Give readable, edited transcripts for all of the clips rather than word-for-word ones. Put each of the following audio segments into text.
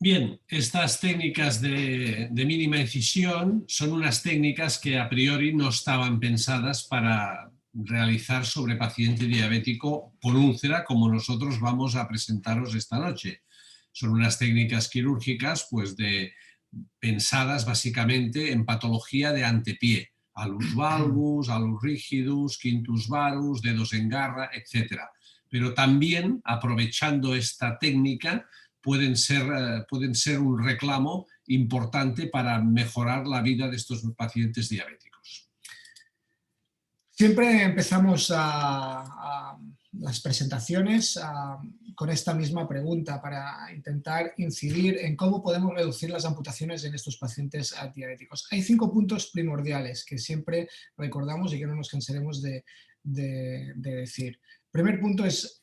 Bien, estas técnicas de mínima incisión son unas técnicas que a priori no estaban pensadas para realizar sobre paciente diabético con úlcera, como nosotros vamos a presentaros esta noche. Son unas técnicas quirúrgicas pensadas básicamente en patología de antepié, alus valgus, alus rigidus, quintus varus, dedos en garra, etc. Pero también, aprovechando esta técnica, pueden ser un reclamo importante para mejorar la vida de estos pacientes diabéticos. Siempre empezamos las presentaciones con esta misma pregunta para intentar incidir en cómo podemos reducir las amputaciones en estos pacientes diabéticos. Hay 5 puntos primordiales que siempre recordamos y que no nos cansaremos de decir. El primer punto es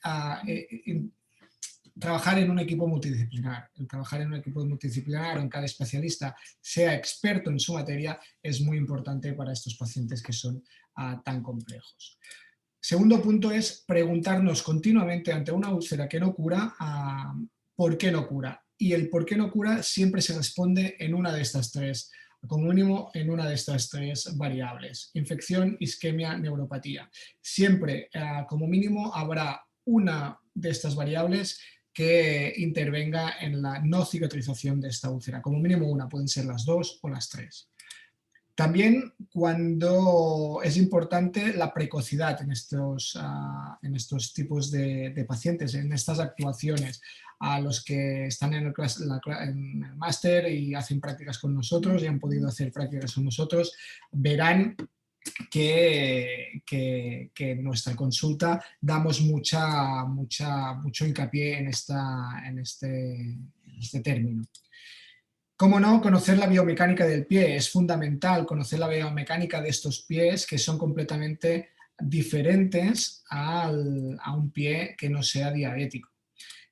trabajar en un equipo multidisciplinar. El trabajar en un equipo multidisciplinar, en cada especialista sea experto en su materia, es muy importante para estos pacientes que son tan complejos. Segundo punto es preguntarnos continuamente ante una úlcera que no cura, ¿por qué no cura? Y el por qué no cura siempre se responde en una de estas tres, como mínimo en una de estas tres variables: infección, isquemia, neuropatía. Siempre, como mínimo, habrá una de estas variables que intervenga en la no cicatrización de esta úlcera. Como mínimo una, pueden ser las 2 o las 3. También cuando es importante la precocidad en estos tipos de pacientes, en estas actuaciones. A los que están en el máster y hacen prácticas con nosotros y han podido hacer prácticas con nosotros, verán que en nuestra consulta damos mucho hincapié en este término. ¿Cómo no? Conocer la biomecánica del pie. Es fundamental conocer la biomecánica de estos pies, que son completamente diferentes a un pie que no sea diabético.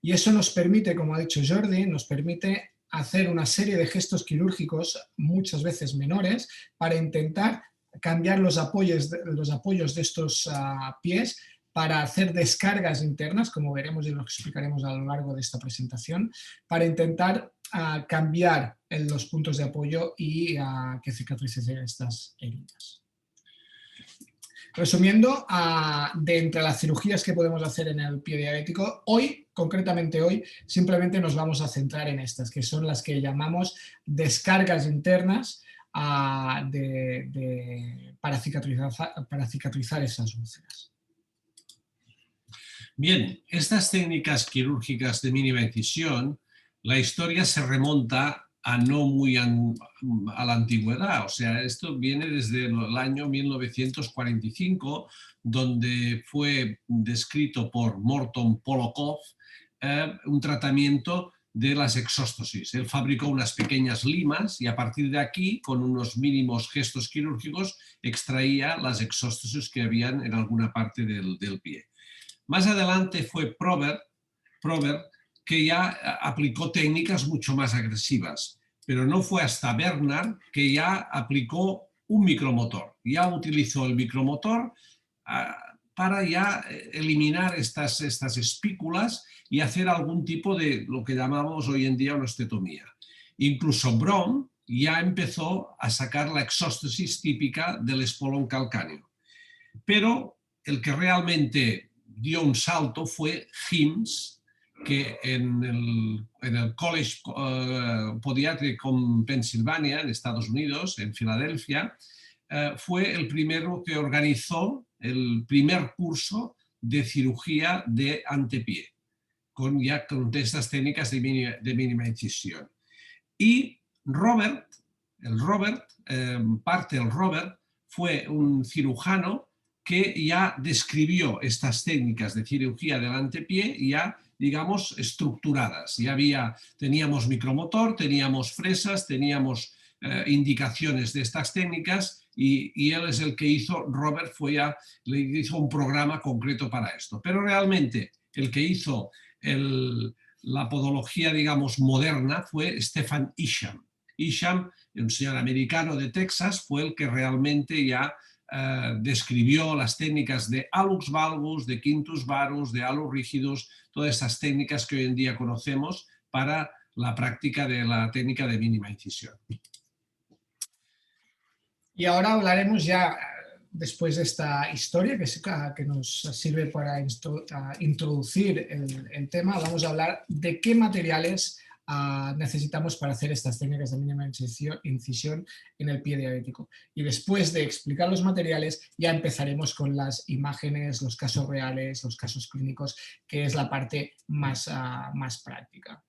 Y eso nos permite, como ha dicho Jordi, nos permite hacer una serie de gestos quirúrgicos, muchas veces menores, para intentar cambiar los apoyos de estos pies, para hacer descargas internas, como veremos y lo explicaremos a lo largo de esta presentación, para intentar cambiar los puntos de apoyo y que cicatricen estas heridas. Resumiendo, de entre las cirugías que podemos hacer en el pie diabético, concretamente hoy, simplemente nos vamos a centrar en estas, que son las que llamamos descargas internas para cicatrizar esas úlceras. Bien, estas técnicas quirúrgicas de mínima incisión, la historia se remonta a no muy a la antigüedad, o sea, esto viene desde el año 1945, donde fue descrito por Morton Polokov un tratamiento de las exóstosis. Él fabricó unas pequeñas limas y a partir de aquí, con unos mínimos gestos quirúrgicos, extraía las exóstosis que habían en alguna parte del pie. Más adelante fue Probert, que ya aplicó técnicas mucho más agresivas, pero no fue hasta Bernard que ya aplicó un micromotor. Ya utilizó el micromotor para ya eliminar estas espículas y hacer algún tipo de lo que llamamos hoy en día una osteotomía. Incluso Brom ya empezó a sacar la exóstosis típica del espolón calcáneo. Pero el que realmente dio un salto fue Himes, que en el College Podiatric Pennsylvania, en Estados Unidos, en Filadelfia, fue el primero que organizó el primer curso de cirugía de antepié, con estas técnicas de mínima incisión. Y Robert fue un cirujano que ya describió estas técnicas de cirugía del antepié ya, digamos, estructuradas. Ya teníamos micromotor, teníamos fresas, teníamos indicaciones de estas técnicas y él es el que hizo, le hizo un programa concreto para esto. Pero realmente el que hizo la podología, digamos, moderna fue Stephan Isham. Isham, un señor americano de Texas, fue el que realmente ya describió las técnicas de alus valgus, de quintus varus, de alus rígidos, todas esas técnicas que hoy en día conocemos para la práctica de la técnica de mínima incisión. Y ahora hablaremos ya, después de esta historia que nos sirve para introducir el tema, vamos a hablar de qué materiales necesitamos para hacer estas técnicas de mínima incisión en el pie diabético. Y después de explicar los materiales, ya empezaremos con las imágenes, los casos reales, los casos clínicos, que es la parte más práctica.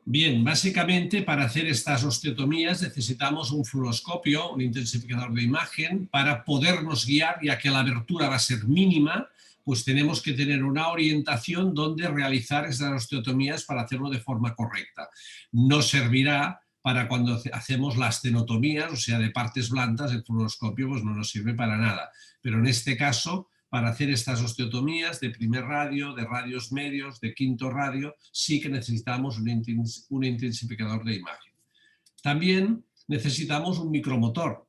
Bien, básicamente para hacer estas osteotomías necesitamos un fluoroscopio, un intensificador de imagen, para podernos guiar, ya que la abertura va a ser mínima, pues tenemos que tener una orientación donde realizar estas osteotomías para hacerlo de forma correcta. No servirá para cuando hacemos las tenotomías, o sea, de partes blandas, el fluoroscopio pues no nos sirve para nada. Pero en este caso, para hacer estas osteotomías de primer radio, de radios medios, de quinto radio, sí que necesitamos un intensificador de imagen. También necesitamos un micromotor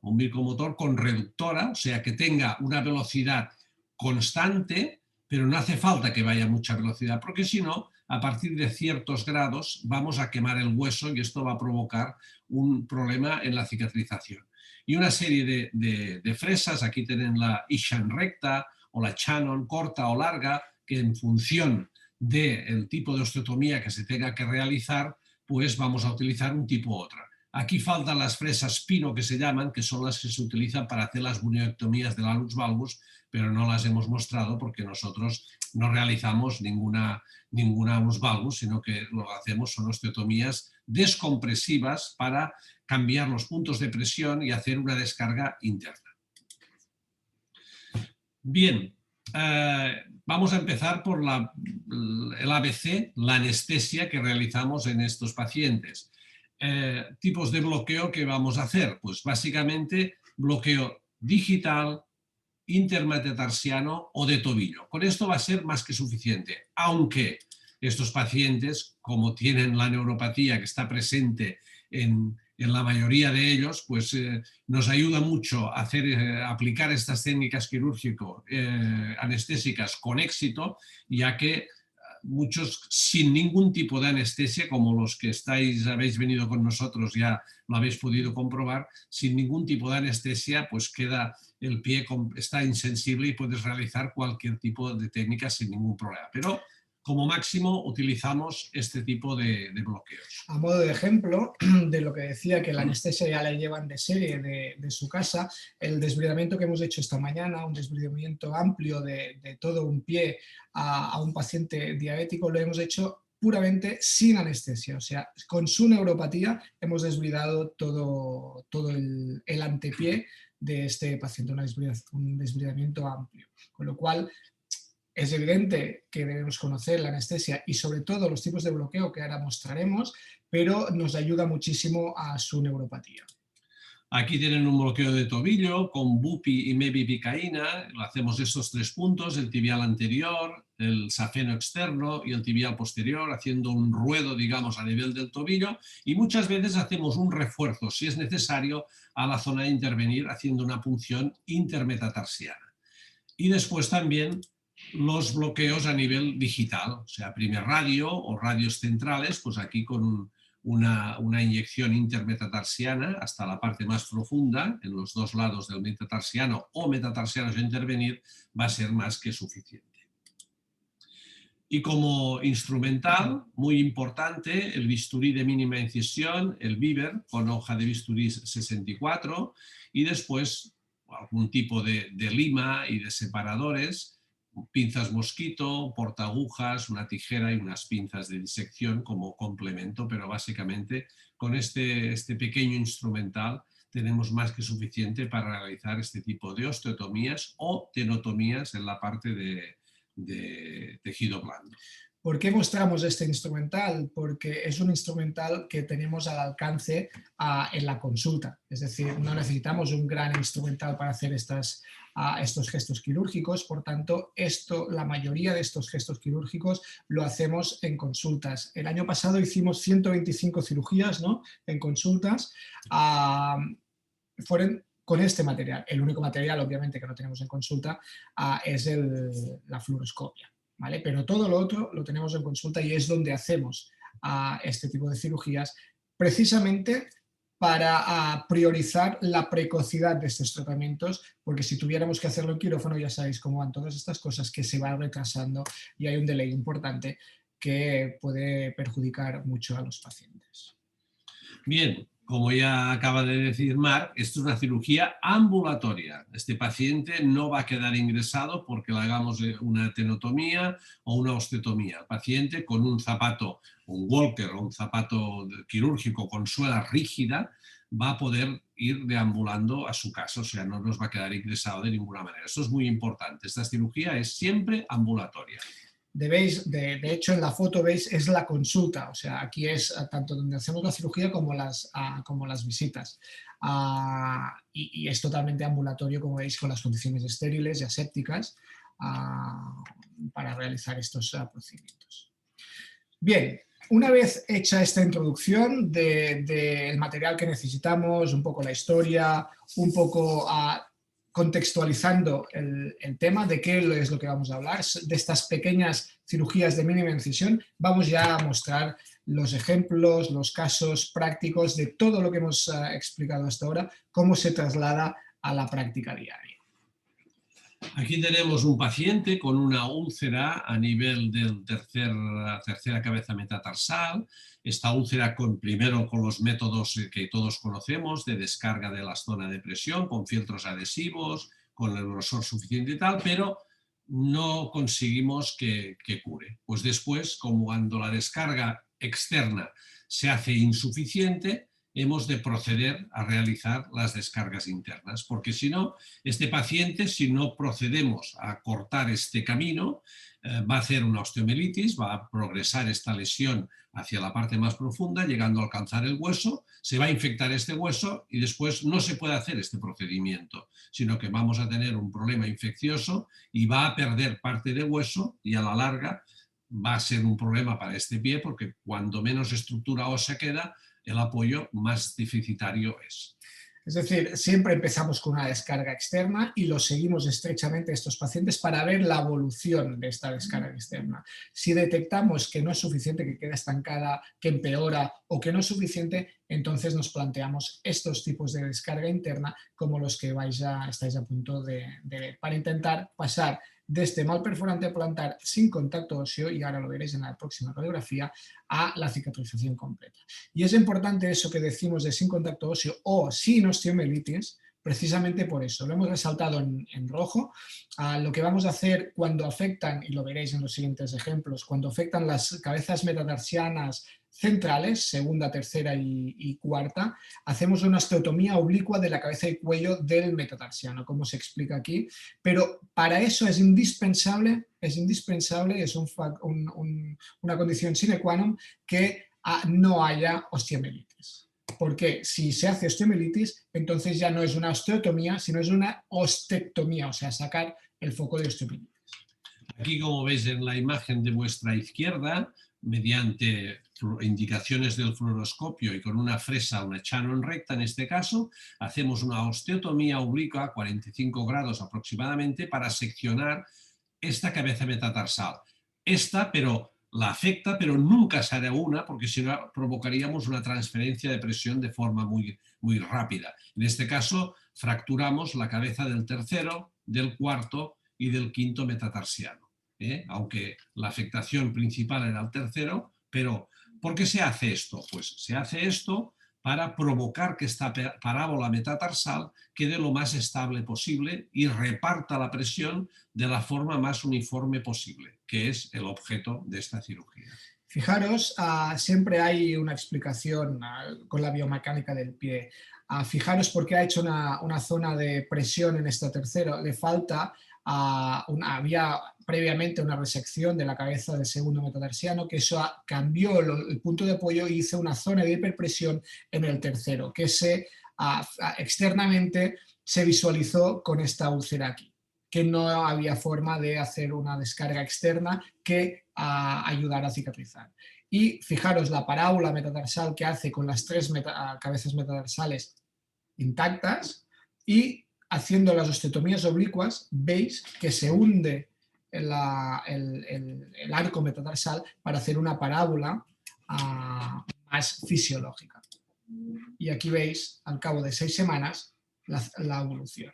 con reductora, o sea, que tenga una velocidad constante, pero no hace falta que vaya a mucha velocidad, porque si no, a partir de ciertos grados vamos a quemar el hueso y esto va a provocar un problema en la cicatrización. Y una serie de fresas, aquí tienen la Ishan recta o la Shannon corta o larga, que en función del tipo de osteotomía que se tenga que realizar, pues vamos a utilizar un tipo u otra. Aquí faltan las fresas Pino, que se llaman, que son las que se utilizan para hacer las bunionectomías del hallux valgus, pero no las hemos mostrado porque nosotros no realizamos ninguna hallux valgus, sino que lo que hacemos son osteotomías descompresivas para cambiar los puntos de presión y hacer una descarga interna. Bien, vamos a empezar por el ABC, la anestesia que realizamos en estos pacientes. Tipos de bloqueo que vamos a hacer, pues básicamente bloqueo digital, intermetatarsiano o de tobillo. Con esto va a ser más que suficiente, aunque estos pacientes, como tienen la neuropatía que está presente en la mayoría de ellos, pues nos ayuda mucho a aplicar estas técnicas anestésicas con éxito, ya que muchos sin ningún tipo de anestesia, como los que habéis venido con nosotros, ya lo habéis podido comprobar, sin ningún tipo de anestesia, pues queda el pie, está insensible y puedes realizar cualquier tipo de técnica sin ningún problema. Pero como máximo utilizamos este tipo de bloqueos. A modo de ejemplo de lo que decía, que la anestesia ya la llevan de serie de su casa, el desbridamiento que hemos hecho esta mañana, un desbridamiento amplio de todo un pie a un paciente diabético, lo hemos hecho puramente sin anestesia, o sea, con su neuropatía hemos desbridado todo el antepié de este paciente, un desbridamiento amplio, con lo cual es evidente que debemos conocer la anestesia y sobre todo los tipos de bloqueo que ahora mostraremos, pero nos ayuda muchísimo a su neuropatía. Aquí tienen un bloqueo de tobillo con bupi y mebipicaína. Hacemos estos 3 puntos, el tibial anterior, el safeno externo y el tibial posterior, haciendo un ruedo, digamos, a nivel del tobillo, y muchas veces hacemos un refuerzo, si es necesario, a la zona de intervenir, haciendo una punción intermetatarsiana. Y después también los bloqueos a nivel digital, o sea, primer radio o radios centrales, pues aquí con una inyección intermetatarsiana hasta la parte más profunda, en los 2 lados del metatarsiano o metatarsianos a intervenir, va a ser más que suficiente. Y como instrumental, muy importante, el bisturí de mínima incisión, el Biber, con hoja de bisturí 64, y después algún tipo de lima y de separadores, pinzas mosquito, portaagujas, una tijera y unas pinzas de disección como complemento, pero básicamente con este pequeño instrumental tenemos más que suficiente para realizar este tipo de osteotomías o tenotomías en la parte de tejido blando. ¿Por qué mostramos este instrumental? Porque es un instrumental que tenemos al alcance en la consulta. Es decir, no necesitamos un gran instrumental para hacer estos gestos quirúrgicos. Por tanto, la mayoría de estos gestos quirúrgicos lo hacemos en consultas. El año pasado hicimos 125 cirugías, ¿no?, en consultas. Fueron con este material. El único material, obviamente, que no tenemos en consulta es la fluoroscopia. ¿Vale? Pero todo lo otro lo tenemos en consulta y es donde hacemos a este tipo de cirugías, precisamente para priorizar la precocidad de estos tratamientos, porque si tuviéramos que hacerlo en quirófano, ya sabéis cómo van todas estas cosas, que se van retrasando y hay un delay importante que puede perjudicar mucho a los pacientes. Bien, como ya acaba de decir Marc, esto es una cirugía ambulatoria. Este paciente no va a quedar ingresado porque le hagamos una tenotomía o una osteotomía. El paciente con un zapato, un walker o un zapato quirúrgico con suela rígida va a poder ir deambulando a su casa, o sea, no nos va a quedar ingresado de ninguna manera. Esto es muy importante. Esta cirugía es siempre ambulatoria. De hecho, en la foto veis, es la consulta, o sea, aquí es tanto donde hacemos la cirugía como las visitas. Y es totalmente ambulatorio, como veis, con las condiciones estériles y asépticas para realizar estos procedimientos. Bien, una vez hecha esta introducción del material que necesitamos, un poco la historia, un poco contextualizando el tema de qué es lo que vamos a hablar, de estas pequeñas cirugías de mínima incisión, vamos ya a mostrar los ejemplos, los casos prácticos de todo lo que hemos explicado hasta ahora, cómo se traslada a la práctica diaria. Aquí tenemos un paciente con una úlcera a nivel del tercera cabeza metatarsal. Esta úlcera primero con los métodos que todos conocemos de descarga de la zona de presión, con filtros adhesivos, con el grosor suficiente y tal, pero no conseguimos que cure. Pues después, como cuando la descarga externa se hace insuficiente, hemos de proceder a realizar las descargas internas, porque si no, este paciente, si no procedemos a cortar este camino, va a hacer una osteomielitis, va a progresar esta lesión hacia la parte más profunda, llegando a alcanzar el hueso, se va a infectar este hueso y después no se puede hacer este procedimiento, sino que vamos a tener un problema infeccioso y va a perder parte de hueso y a la larga va a ser un problema para este pie, porque cuando menos estructura ósea queda, el apoyo más deficitario es. Es decir, siempre empezamos con una descarga externa y lo seguimos estrechamente a estos pacientes para ver la evolución de esta descarga externa. Si detectamos que no es suficiente, que queda estancada, que empeora o que no es suficiente, entonces nos planteamos estos tipos de descarga interna como los que estáis a punto de ver, para intentar pasar de este mal perforante plantar sin contacto óseo, y ahora lo veréis en la próxima radiografía, a la cicatrización completa. Y es importante eso que decimos de sin contacto óseo o sin osteomielitis, precisamente por eso. Lo hemos resaltado en rojo. Lo que vamos a hacer cuando afectan, y lo veréis en los siguientes ejemplos, cuando afectan las cabezas metatarsianas centrales, segunda, tercera y cuarta, hacemos una osteotomía oblicua de la cabeza y cuello del metatarsiano, como se explica aquí, pero para eso es indispensable, es una condición sine qua non que no haya osteomielitis. Porque si se hace osteomielitis, entonces ya no es una osteotomía, sino es una ostectomía, o sea, sacar el foco de osteomielitis. Aquí, como veis en la imagen de vuestra izquierda, mediante indicaciones del fluoroscopio y con una fresa, una Shannon recta en este caso, hacemos una osteotomía oblicua a 45 grados aproximadamente para seccionar esta cabeza metatarsal. Pero la afecta, pero nunca se hará una, porque si no provocaríamos una transferencia de presión de forma muy, muy rápida. En este caso, fracturamos la cabeza del tercero, del cuarto y del quinto metatarsiano. Aunque la afectación principal era el tercero, pero ¿por qué se hace esto? Pues se hace esto para provocar que esta parábola metatarsal quede lo más estable posible y reparta la presión de la forma más uniforme posible, que es el objeto de esta cirugía. Fijaros, siempre hay una explicación con la biomecánica del pie. Fijaros por qué ha hecho una zona de presión en esta tercera. Le falta, había previamente una resección de la cabeza del segundo metatarsiano, que eso cambió el punto de apoyo y hizo una zona de hiperpresión en el tercero, que externamente se visualizó con esta úlcera aquí, que no había forma de hacer una descarga externa que ayudara a cicatrizar. Y fijaros la parábola metatarsal que hace con las tres cabezas metatarsales intactas, y haciendo las osteotomías oblicuas veis que se hunde el arco metatarsal para hacer una parábola más fisiológica. Y aquí veis, al cabo de 6 semanas, la evolución.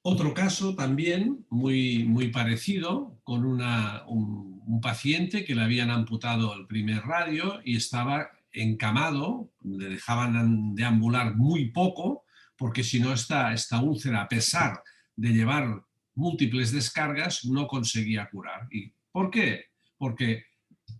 Otro caso también muy parecido, con un paciente que le habían amputado el primer radio y estaba encamado, le dejaban deambular muy poco, porque si no esta úlcera, a pesar de llevar múltiples descargas, no conseguía curar. ¿Y por qué? Porque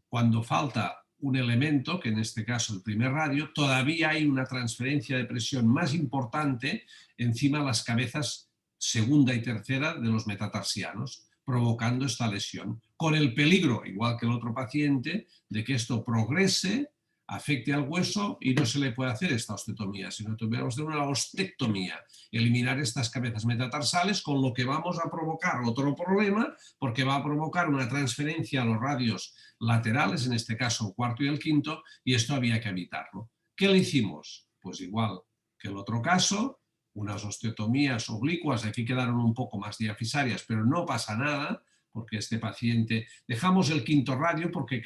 cuando falta un elemento, que en este caso el primer radio, todavía hay una transferencia de presión más importante encima de las cabezas segunda y tercera de los metatarsianos, provocando esta lesión, con el peligro, igual que el otro paciente, de que esto progrese, afecte al hueso y no se le puede hacer esta osteotomía, sino tuviéramos que hacer una ostectomía, eliminar estas cabezas metatarsales, con lo que vamos a provocar otro problema, porque va a provocar una transferencia a los radios laterales, en este caso el cuarto y el quinto, y esto había que evitarlo. ¿Qué le hicimos? Pues igual que el otro caso, unas osteotomías oblicuas, aquí quedaron un poco más diafisarias, pero no pasa nada, porque este paciente, dejamos el quinto radio porque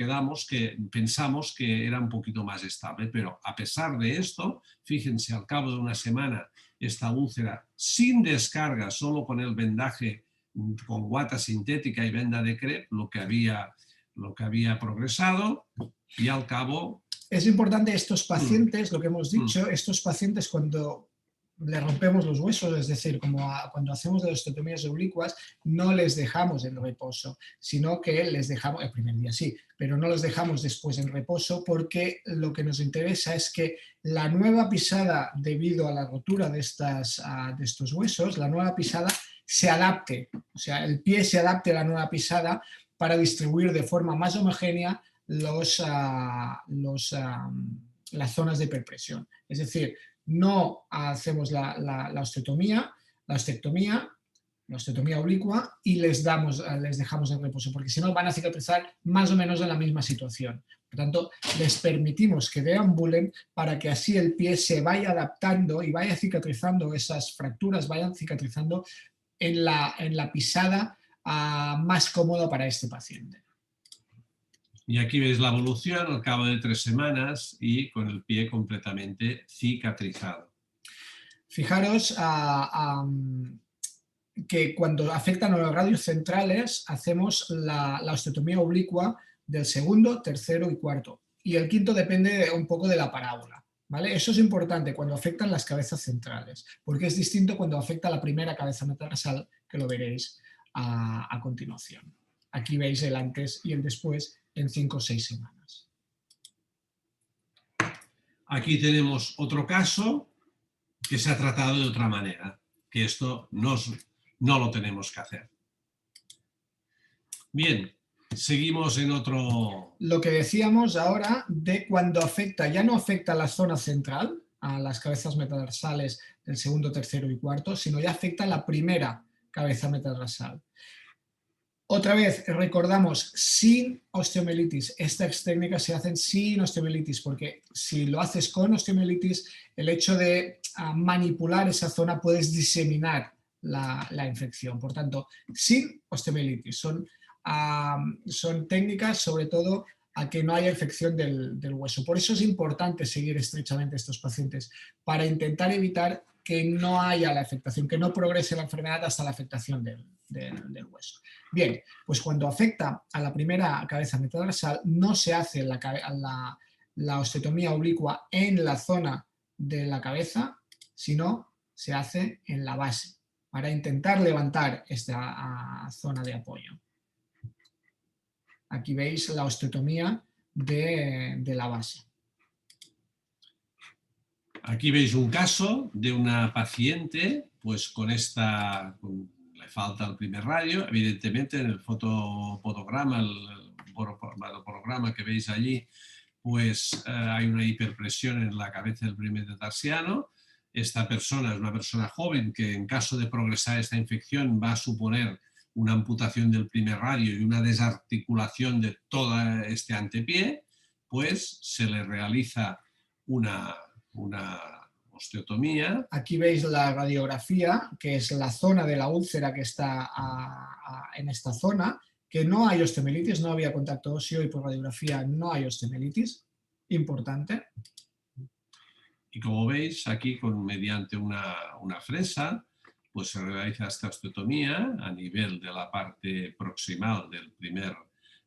pensamos que era un poquito más estable, pero a pesar de esto, fíjense, al cabo de una semana, esta úlcera sin descarga, solo con el vendaje con guata sintética y venda de Kreb, lo que había progresado, y al cabo... Es importante estos pacientes, lo que hemos dicho, estos pacientes cuando le rompemos los huesos, es decir, cuando hacemos de osteotomías oblicuas, no les dejamos en reposo, sino que les dejamos, el primer día sí, pero no los dejamos después en reposo, porque lo que nos interesa es que la nueva pisada, debido a la rotura de estos huesos, la nueva pisada se adapte, o sea, el pie se adapte a la nueva pisada para distribuir de forma más homogénea las zonas de hiperpresión. Es decir, no hacemos la osteotomía oblicua y les dejamos en reposo, porque si no van a cicatrizar más o menos en la misma situación. Por tanto, les permitimos que deambulen para que así el pie se vaya adaptando y vaya cicatrizando, esas fracturas vayan cicatrizando en la pisada más cómoda para este paciente. Y aquí veis la evolución al cabo de 3 semanas y con el pie completamente cicatrizado. Fijaros que cuando afectan a los radios centrales hacemos la osteotomía oblicua del segundo, tercero y cuarto. Y el quinto depende un poco de la parábola, ¿vale? Eso es importante cuando afectan las cabezas centrales, porque es distinto cuando afecta la primera cabeza metatarsal, que lo veréis a continuación. Aquí veis el antes y el después en 5 o 6 semanas. Aquí tenemos otro caso que se ha tratado de otra manera, que esto no lo tenemos que hacer. Bien, seguimos en otro... Lo que decíamos ahora de cuando afecta, ya no afecta a la zona central, a las cabezas metatarsales del segundo, tercero y cuarto, sino ya afecta a la primera cabeza metatarsal. Otra vez, recordamos, sin osteomielitis. Estas técnicas se hacen sin osteomielitis, porque si lo haces con osteomielitis, el hecho de manipular esa zona puedes diseminar la infección. Por tanto, sin osteomielitis. Son técnicas, sobre todo, a que no haya infección del hueso. Por eso es importante seguir estrechamente a estos pacientes, para intentar evitar que no haya la afectación, que no progrese la enfermedad hasta la afectación del hueso. Bien, pues cuando afecta a la primera cabeza metatarsal no se hace la osteotomía oblicua en la zona de la cabeza, sino se hace en la base, para intentar levantar esta zona de apoyo. Aquí veis la osteotomía de la base. Aquí veis un caso de una paciente, pues le falta el primer radio, evidentemente en el fotopodograma, el programa que veis allí, pues hay una hiperpresión en la cabeza del primer metatarsiano. Esta persona es una persona joven que, en caso de progresar esta infección, va a suponer una amputación del primer radio y una desarticulación de todo este antepié, pues se le realiza una osteotomía. Aquí veis la radiografía, que es la zona de la úlcera que está en esta zona, que no hay osteomielitis, no había contacto óseo y por radiografía no hay osteomielitis, importante. Y como veis, aquí mediante una fresa, pues se realiza esta osteotomía a nivel de la parte proximal del primer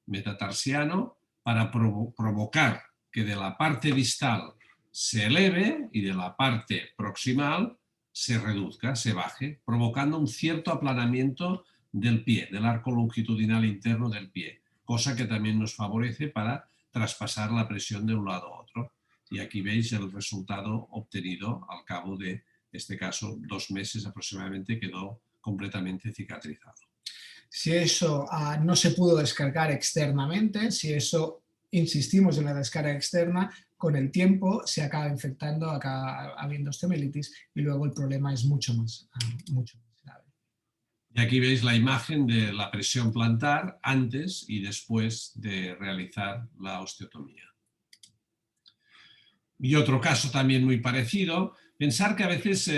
metatarsiano para provocar que de la parte distal se eleve y de la parte proximal se reduzca, se baje, provocando un cierto aplanamiento del pie, del arco longitudinal interno del pie, cosa que también nos favorece para traspasar la presión de un lado a otro. Y aquí veis el resultado obtenido al cabo de, en este caso, 2 meses aproximadamente, quedó completamente cicatrizado. Si eso no se pudo descargar externamente, si eso insistimos en la descarga externa, con el tiempo se acaba infectando, acaba habiendo osteomielitis y luego el problema es mucho más grave. Y aquí veis la imagen de la presión plantar antes y después de realizar la osteotomía. Y otro caso también muy parecido, pensar que a veces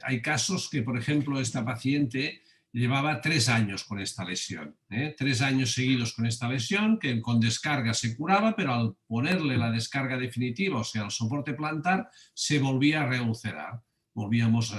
hay casos que, por ejemplo, esta paciente llevaba 3 años con esta lesión, 3 años seguidos con esta lesión, que con descarga se curaba, pero al ponerle la descarga definitiva, o sea, el soporte plantar, se volvía a reulcerar. Volvíamos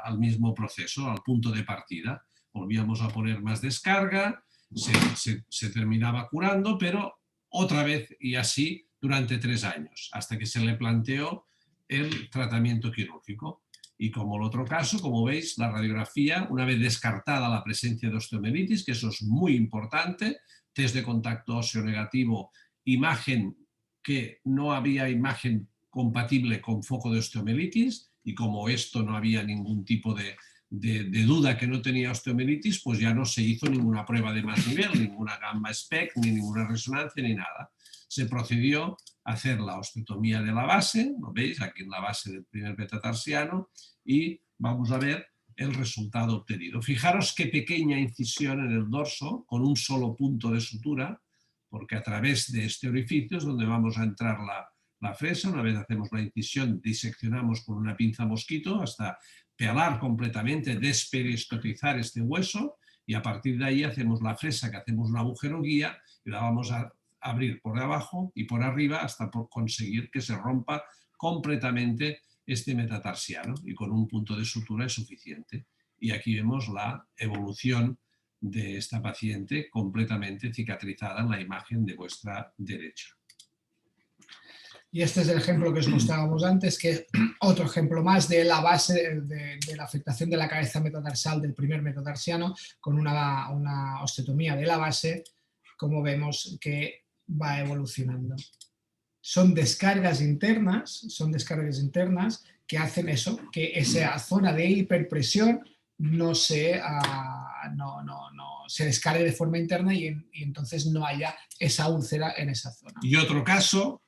al mismo proceso, al punto de partida. Volvíamos a poner más descarga, se terminaba curando, pero otra vez y así durante 3 años, hasta que se le planteó el tratamiento quirúrgico. Y como el otro caso, como veis, la radiografía, una vez descartada la presencia de osteomielitis, que eso es muy importante, test de contacto óseo negativo, imagen que no había imagen compatible con foco de osteomielitis, y como esto no había ningún tipo de duda que no tenía osteomielitis, pues ya no se hizo ninguna prueba de más nivel, ninguna gamma SPECT, ni ninguna resonancia, ni nada. Se procedió a hacer la osteotomía de la base, ¿lo veis? Aquí en la base del primer metatarsiano, y vamos a ver el resultado obtenido. Fijaros qué pequeña incisión en el dorso, con un solo punto de sutura, porque a través de este orificio es donde vamos a entrar la fresa. Una vez hacemos la incisión, diseccionamos con una pinza mosquito hasta pelar completamente, desperistotizar este hueso, y a partir de ahí hacemos la fresa, que hacemos un agujero guía y la vamos a abrir por abajo y por arriba hasta conseguir que se rompa completamente este metatarsiano, y con un punto de sutura es suficiente. Y aquí vemos la evolución de esta paciente completamente cicatrizada en la imagen de vuestra derecha. Y este es el ejemplo que os mostrábamos antes, que es otro ejemplo más de la base de la afectación de la cabeza metatarsal del primer metatarsiano, con una osteotomía de la base, como vemos que va evolucionando. Son descargas internas que hacen eso, que esa zona de hiperpresión no se descargue de forma interna y entonces no haya esa úlcera en esa zona. Y otro caso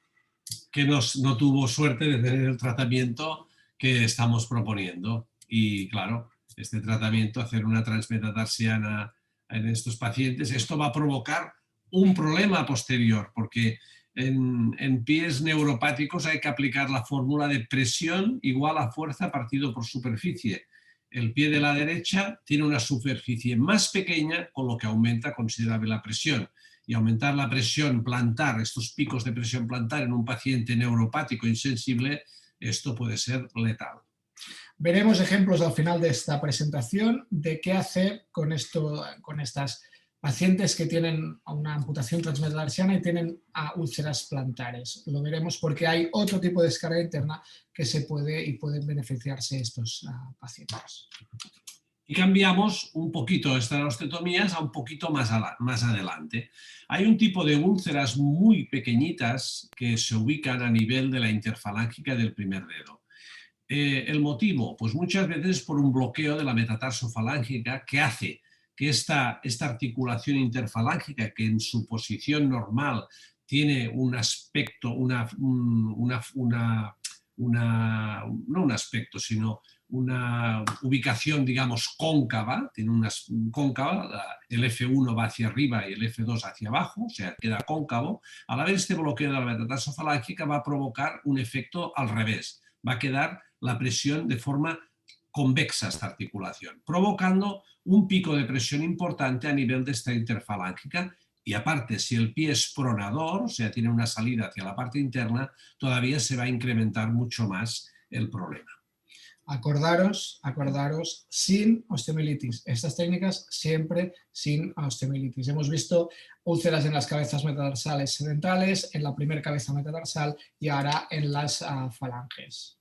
que no tuvo suerte de tener el tratamiento que estamos proponiendo. Y claro, este tratamiento, hacer una transmetatarsiana en estos pacientes, esto va a provocar un problema posterior, porque en pies neuropáticos hay que aplicar la fórmula de presión igual a fuerza partido por superficie. El pie de la derecha tiene una superficie más pequeña, con lo que aumenta considerable la presión. Y aumentar la presión plantar, estos picos de presión plantar en un paciente neuropático insensible, esto puede ser letal. Veremos ejemplos al final de esta presentación de qué hacer con estas pacientes que tienen una amputación transmetatarsiana y tienen úlceras plantares. Lo veremos porque hay otro tipo de descarga interna que pueden beneficiarse estos pacientes. Y cambiamos un poquito estas osteotomías a un poquito más adelante. Hay un tipo de úlceras muy pequeñitas que se ubican a nivel de la interfalángica del primer dedo. El motivo, pues muchas veces por un bloqueo de la metatarsofalángica que hace que esta articulación interfalángica, que en su posición normal tiene un aspecto, no un aspecto, sino una ubicación, digamos, cóncava, tiene cóncava, el F1 va hacia arriba y el F2 hacia abajo, o sea, queda cóncavo. Al haber este bloqueo de la metatarsofalángica va a provocar un efecto al revés, va a quedar la presión de forma convexa esta articulación, provocando un pico de presión importante a nivel de esta interfalángica. Y aparte, si el pie es pronador, o sea, tiene una salida hacia la parte interna, todavía se va a incrementar mucho más el problema. Acordaros, sin osteomielitis. Estas técnicas siempre sin osteomielitis. Hemos visto úlceras en las cabezas metatarsales centrales, en la primera cabeza metatarsal y ahora en las falanges.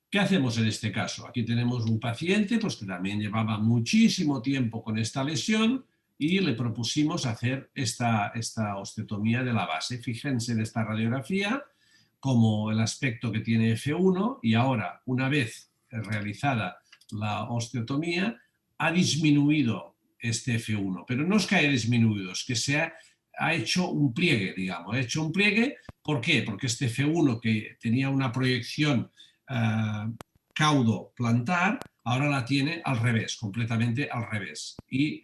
¿Qué hacemos en este caso? Aquí tenemos un paciente pues, que también llevaba muchísimo tiempo con esta lesión y le propusimos hacer esta osteotomía de la base. Fíjense en esta radiografía como el aspecto que tiene F1 y ahora, una vez realizada la osteotomía, ha disminuido este F1, pero no es que haya disminuido, es que ha hecho un pliegue, digamos, ha hecho un pliegue. ¿Por qué? Porque este F1 que tenía una proyección caudo plantar, ahora la tiene al revés, completamente al revés. Y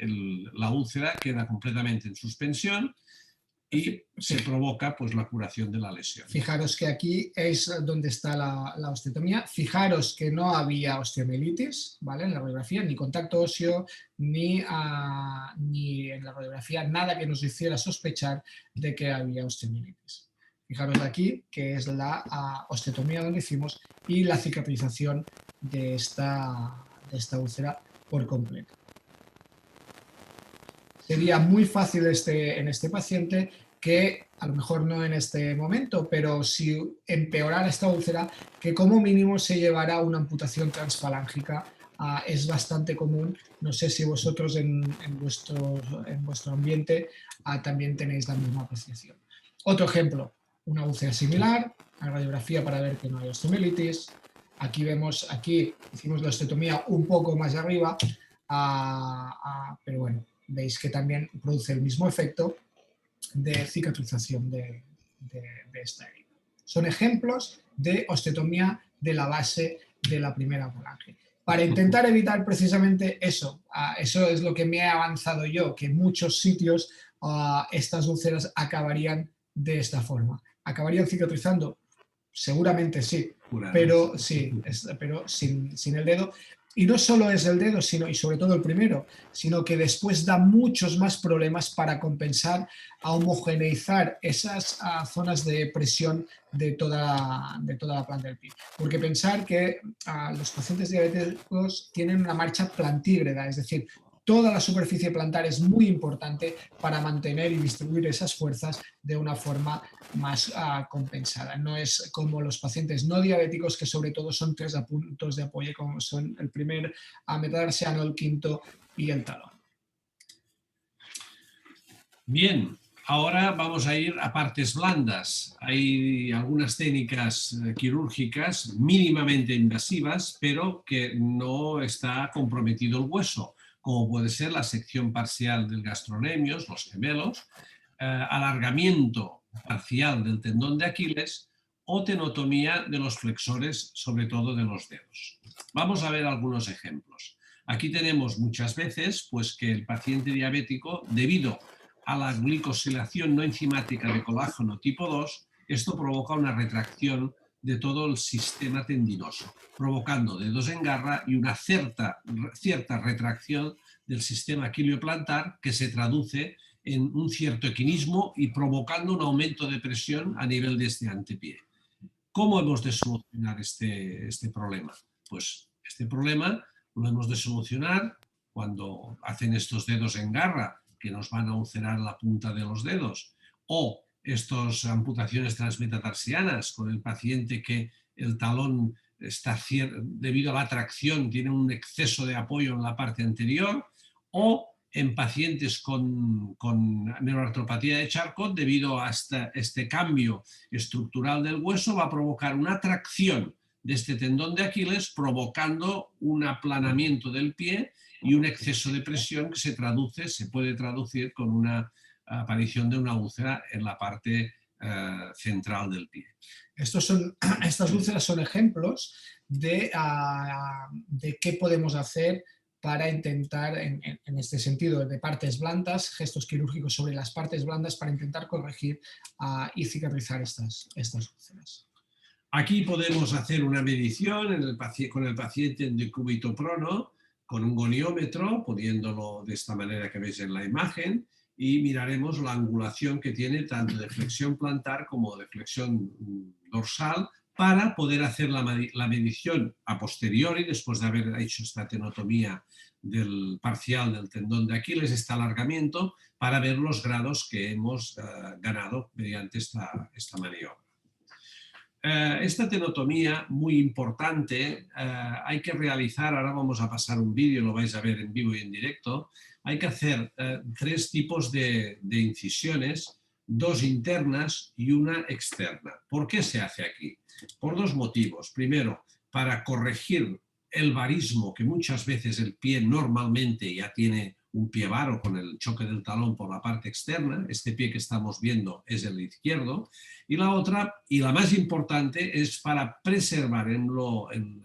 la úlcera queda completamente en suspensión y se provoca pues, la curación de la lesión. Fijaros que aquí es donde está la osteotomía. Fijaros que no había osteomielitis, ¿vale? En la radiografía, ni contacto óseo, ni en la radiografía nada que nos hiciera sospechar de que había osteomielitis. Fijaros aquí que es la osteotomía donde hicimos y la cicatrización de esta úlcera por completo. Sería muy fácil en este paciente que, a lo mejor no en este momento, pero si empeorara esta úlcera, que como mínimo se llevará una amputación transfalángica. Es bastante común, no sé si vosotros en vuestro ambiente también tenéis la misma apreciación. Otro ejemplo, una úlcera similar, la radiografía para ver que no hay osteomielitis. Aquí hicimos la osteotomía un poco más arriba, pero bueno, veis que también produce el mismo efecto de cicatrización de esta herida. Son ejemplos de osteotomía de la base de la primera falange. Para intentar evitar precisamente eso, eso es lo que me he avanzado yo, que en muchos sitios estas úlceras acabarían de esta forma. ¿Acabarían cicatrizando? Seguramente sí, pero sin el dedo. Y no solo es el dedo, y sobre todo el primero, sino que después da muchos más problemas para compensar, a homogeneizar esas zonas de presión de toda la planta del pie. Porque pensar que los pacientes diabéticos tienen una marcha plantígrada, es decir, toda la superficie plantar es muy importante para mantener y distribuir esas fuerzas de una forma más compensada. No es como los pacientes no diabéticos, que sobre todo son 3 puntos de apoyo, como son el primer metatarsiano, el quinto y el talón. Bien, ahora vamos a ir a partes blandas. Hay algunas técnicas quirúrgicas mínimamente invasivas, pero que no está comprometido el hueso, como puede ser la sección parcial del gastronemios, los gemelos, alargamiento parcial del tendón de Aquiles o tenotomía de los flexores, sobre todo de los dedos. Vamos a ver algunos ejemplos. Aquí tenemos muchas veces pues, que el paciente diabético, debido a la glicosilación no enzimática de colágeno tipo 2, esto provoca una retracción de todo el sistema tendinoso, provocando dedos en garra y una cierta retracción del sistema aquilioplantar que se traduce en un cierto equinismo y provocando un aumento de presión a nivel de este antepié. ¿Cómo hemos de solucionar este problema? Pues este problema lo hemos de solucionar cuando hacen estos dedos en garra que nos van a ulcerar la punta de los dedos, o estas amputaciones transmetatarsianas con el paciente que el talón está debido a la tracción tiene un exceso de apoyo en la parte anterior, o en pacientes con neuroartropatía de Charcot, debido a este cambio estructural del hueso, va a provocar una tracción de este tendón de Aquiles, provocando un aplanamiento del pie y un exceso de presión que se puede traducir con una aparición de una úlcera en la parte central del pie. Estas úlceras son ejemplos de qué podemos hacer para intentar, en este sentido, de partes blandas, gestos quirúrgicos sobre las partes blandas para intentar corregir y cicatrizar estas úlceras. Aquí podemos hacer una medición con el paciente en decúbito prono, con un goniómetro, poniéndolo de esta manera que veis en la imagen, y miraremos la angulación que tiene tanto de flexión plantar como de flexión dorsal para poder hacer la medición a posteriori, después de haber hecho esta tenotomía parcial del tendón de Aquiles, este alargamiento, para ver los grados que hemos ganado mediante esta maniobra. Esta tenotomía, muy importante, hay que realizar, ahora vamos a pasar un vídeo, lo vais a ver en vivo y en directo, hay que hacer 3 tipos de incisiones, 2 internas y una externa. ¿Por qué se hace aquí? Por 2 motivos. Primero, para corregir el varismo, que muchas veces el pie normalmente ya tiene un pie varo con el choque del talón por la parte externa, este pie que estamos viendo es el izquierdo, y la otra, y la más importante, es para preservar en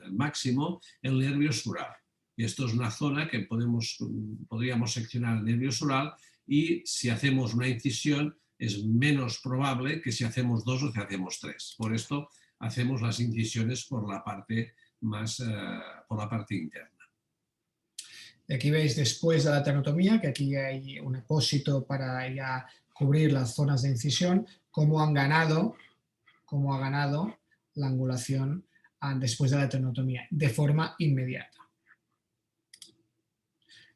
el máximo el nervio sural. Y esto es una zona que podríamos seccionar el nervio sural, y si hacemos una incisión es menos probable que si hacemos 2 o si hacemos 3. Por esto hacemos las incisiones por la parte interna. Y aquí veis después de la tenotomía, que aquí hay un apósito para ya cubrir las zonas de incisión, cómo ha ganado la angulación después de la tenotomía, de forma inmediata.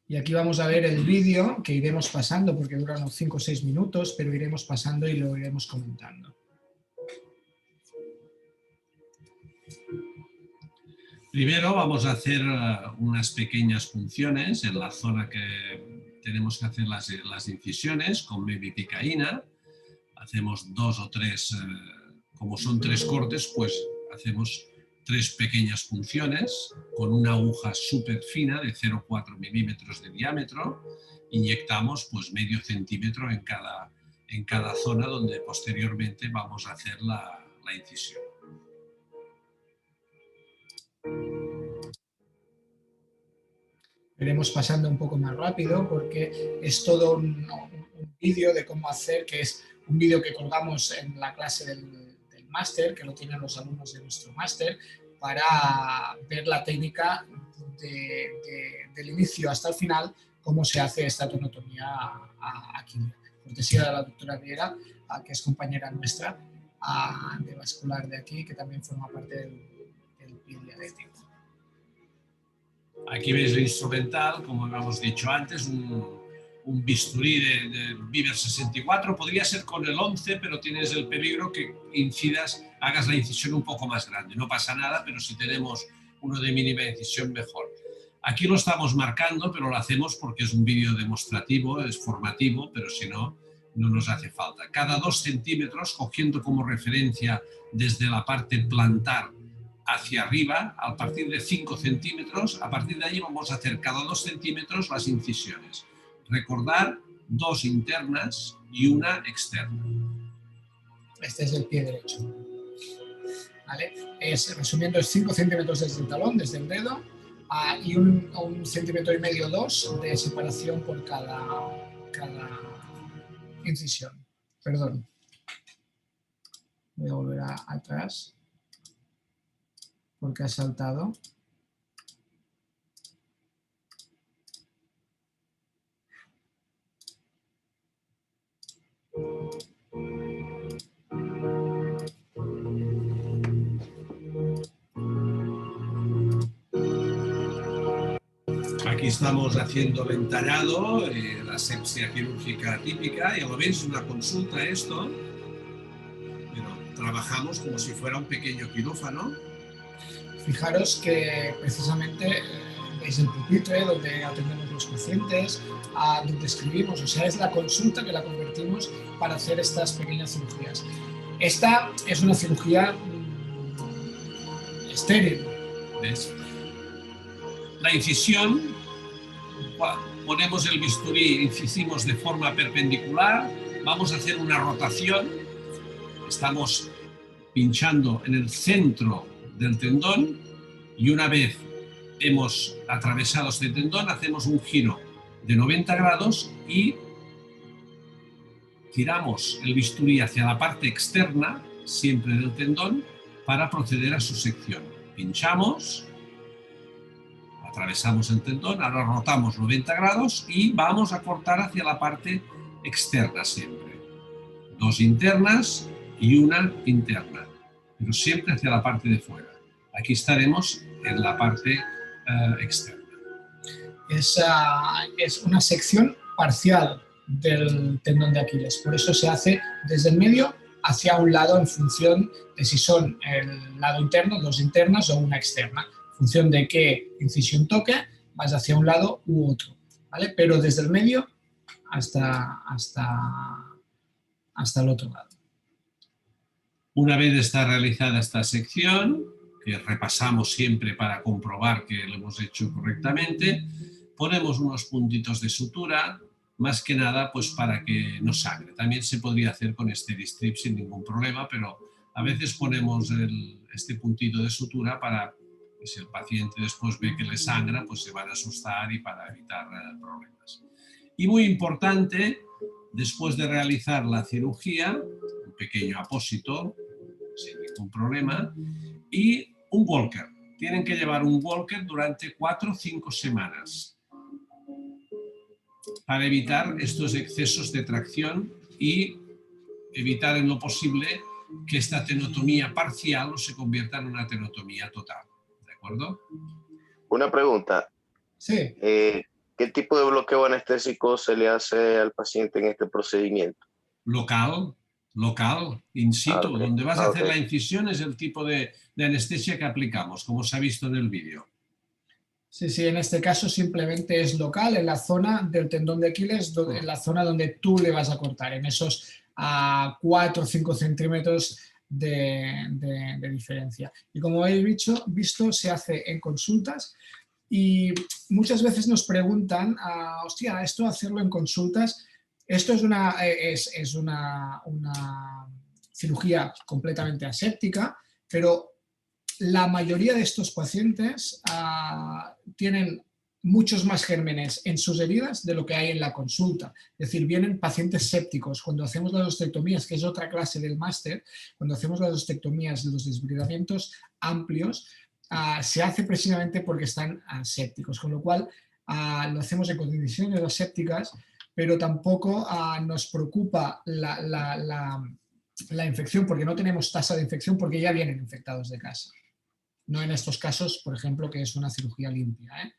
Y aquí vamos a ver el vídeo que iremos pasando, porque dura unos 5 o 6 minutos, pero iremos pasando y lo iremos comentando. Primero vamos a hacer unas pequeñas punciones en la zona que tenemos que hacer las incisiones con mebipicaína. Hacemos 2 o 3, como son 3 cortes, pues hacemos 3 pequeñas punciones con una aguja súper fina de 0,4 milímetros de diámetro. Inyectamos pues medio centímetro en cada zona donde posteriormente vamos a hacer la incisión. Iremos pasando un poco más rápido porque es todo un vídeo de cómo hacer, que es un vídeo que colgamos en la clase del máster, que lo tienen los alumnos de nuestro máster, para ver la técnica del inicio hasta el final, cómo se hace esta tenotomía aquí. Cortesía de la doctora Riera, que es compañera nuestra de vascular de aquí, que también forma parte del pediátrico. Aquí veis el instrumental, como habíamos dicho antes, un bisturí de Viver 64, podría ser con el 11, pero tienes el peligro que hagas la incisión un poco más grande. No pasa nada, pero si tenemos uno de mínima incisión, mejor. Aquí lo estamos marcando, pero lo hacemos porque es un vídeo demostrativo, es formativo, pero si no, no nos hace falta. Cada 2 centímetros, cogiendo como referencia desde la parte plantar hacia arriba, a partir de 5 centímetros, a partir de allí vamos a hacer cada 2 centímetros las incisiones. Recordar 2 internas y una externa. Este es el pie derecho. ¿Vale? Resumiendo, es 5 centímetros desde el talón, desde el dedo, y un centímetro y medio, 2 de separación por cada incisión. Perdón. Voy a volver atrás porque ha saltado. Aquí estamos haciendo el entallado, la asepsia quirúrgica típica, ya lo veis, es una consulta esto, pero trabajamos como si fuera un pequeño quirófano. Fijaros que precisamente veis el pupitre donde atendemos los pacientes, donde escribimos, o sea, es la consulta que la convertimos para hacer estas pequeñas cirugías. Esta es una cirugía estéril. ¿Ves? La incisión, ponemos el bisturí, incisivos de forma perpendicular, vamos a hacer una rotación, estamos pinchando en el centro del tendón y una vez hemos atravesado este tendón hacemos un giro de 90 grados y giramos el bisturí hacia la parte externa, siempre del tendón, para proceder a su sección. Pinchamos, atravesamos el tendón, ahora rotamos 90 grados y vamos a cortar hacia la parte externa siempre. 2 internas y una interna, pero siempre hacia la parte de fuera. Aquí estaremos en la parte externa. Es una sección parcial del tendón de Aquiles, por eso se hace desde el medio hacia un lado en función de si son el lado interno, 2 internas o una externa. En función de qué incisión toque, vas hacia un lado u otro, ¿vale? Pero desde el medio hasta el otro lado. Una vez está realizada esta sección, que repasamos siempre para comprobar que lo hemos hecho correctamente, ponemos unos puntitos de sutura, más que nada pues para que no sangre. También se podría hacer con Steri-Strip sin ningún problema, pero a veces ponemos este puntito de sutura para que si el paciente después ve que le sangra, pues se van a asustar y para evitar problemas. Y muy importante, después de realizar la cirugía, un pequeño apósito, sin ningún problema, y un walker. Tienen que llevar un walker durante 4 o 5 semanas para evitar estos excesos de tracción y evitar en lo posible que esta tenotomía parcial se convierta en una tenotomía total. ¿De acuerdo? Una pregunta. Sí. ¿Qué tipo de bloqueo anestésico se le hace al paciente en este procedimiento? Local, in situ. Okay. Donde vas a hacer la incisión es el tipo de anestesia que aplicamos, como se ha visto en el vídeo. Sí, sí, en este caso simplemente es local, en la zona del tendón de Aquiles, en la zona donde tú le vas a cortar, en esos 4 o 5 centímetros de diferencia. Y como habéis visto, se hace en consultas y muchas veces nos preguntan, hostia, esto hacerlo en consultas, esto es una cirugía completamente aséptica, pero la mayoría de estos pacientes tienen muchos más gérmenes en sus heridas de lo que hay en la consulta. Es decir, vienen pacientes sépticos. Cuando hacemos las ostectomías, que es otra clase del máster, cuando hacemos las ostectomías, los desbridamientos amplios, se hace precisamente porque están sépticos, con lo cual lo hacemos en condiciones asépticas, pero tampoco nos preocupa la infección, porque no tenemos tasa de infección, porque ya vienen infectados de casa. No en estos casos, por ejemplo, que es una cirugía limpia, ¿eh?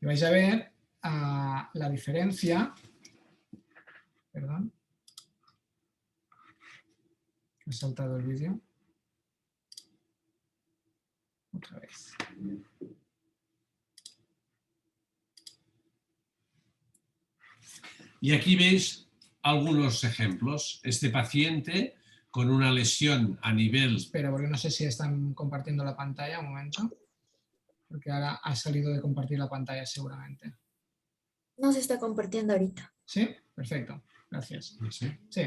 Y vais a ver la diferencia. Perdón. Me he saltado el vídeo. Otra vez. Y aquí veis algunos ejemplos. Este paciente con una lesión a nivel... Espera, porque no sé si están compartiendo la pantalla, un momento. Porque ahora ha salido de compartir la pantalla seguramente. No se está compartiendo ahorita. ¿Sí? Perfecto. Gracias. ¿Sí? Sí.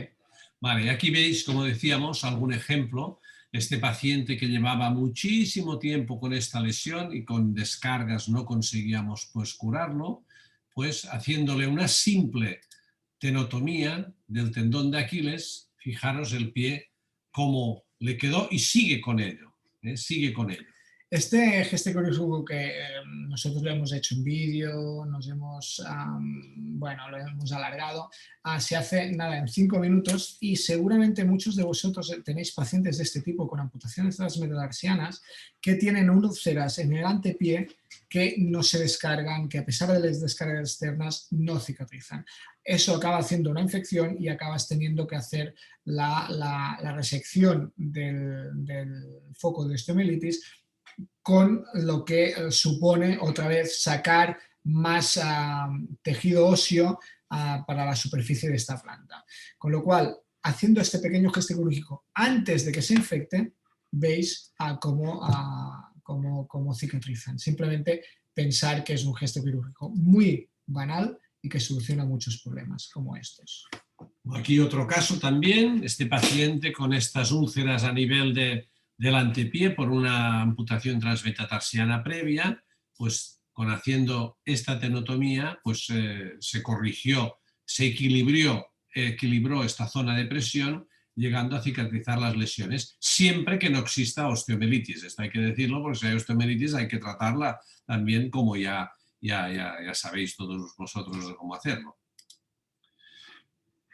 Vale, aquí veis, como decíamos, algún ejemplo. Este paciente que llevaba muchísimo tiempo con esta lesión y con descargas no conseguíamos pues curarlo, pues haciéndole una simple tenotomía del tendón de Aquiles, fijaros el pie cómo le quedó y sigue con ello, sigue con ello. Este gesto quirúrgico que nosotros lo hemos hecho en vídeo, lo hemos alargado, se hace nada en 5 minutos y seguramente muchos de vosotros tenéis pacientes de este tipo con amputaciones transmetatarsianas que tienen úlceras en el antepié que no se descargan, que a pesar de las descargas externas no cicatrizan. Eso acaba haciendo una infección y acabas teniendo que hacer la resección del foco de osteomielitis, con lo que supone otra vez sacar más tejido óseo para la superficie de esta planta. Con lo cual, haciendo este pequeño gesto quirúrgico antes de que se infecte, veis cómo cicatrizan. Simplemente pensar que es un gesto quirúrgico muy banal y que soluciona muchos problemas como estos. Aquí otro caso también, este paciente con estas úlceras a nivel del antepié por una amputación transmetatarsiana previa, pues con haciendo esta tenotomía, pues se corrigió, se equilibró esta zona de presión, llegando a cicatrizar las lesiones, siempre que no exista osteomielitis. Esto hay que decirlo, porque si hay osteomielitis hay que tratarla también, como ya sabéis todos vosotros de cómo hacerlo.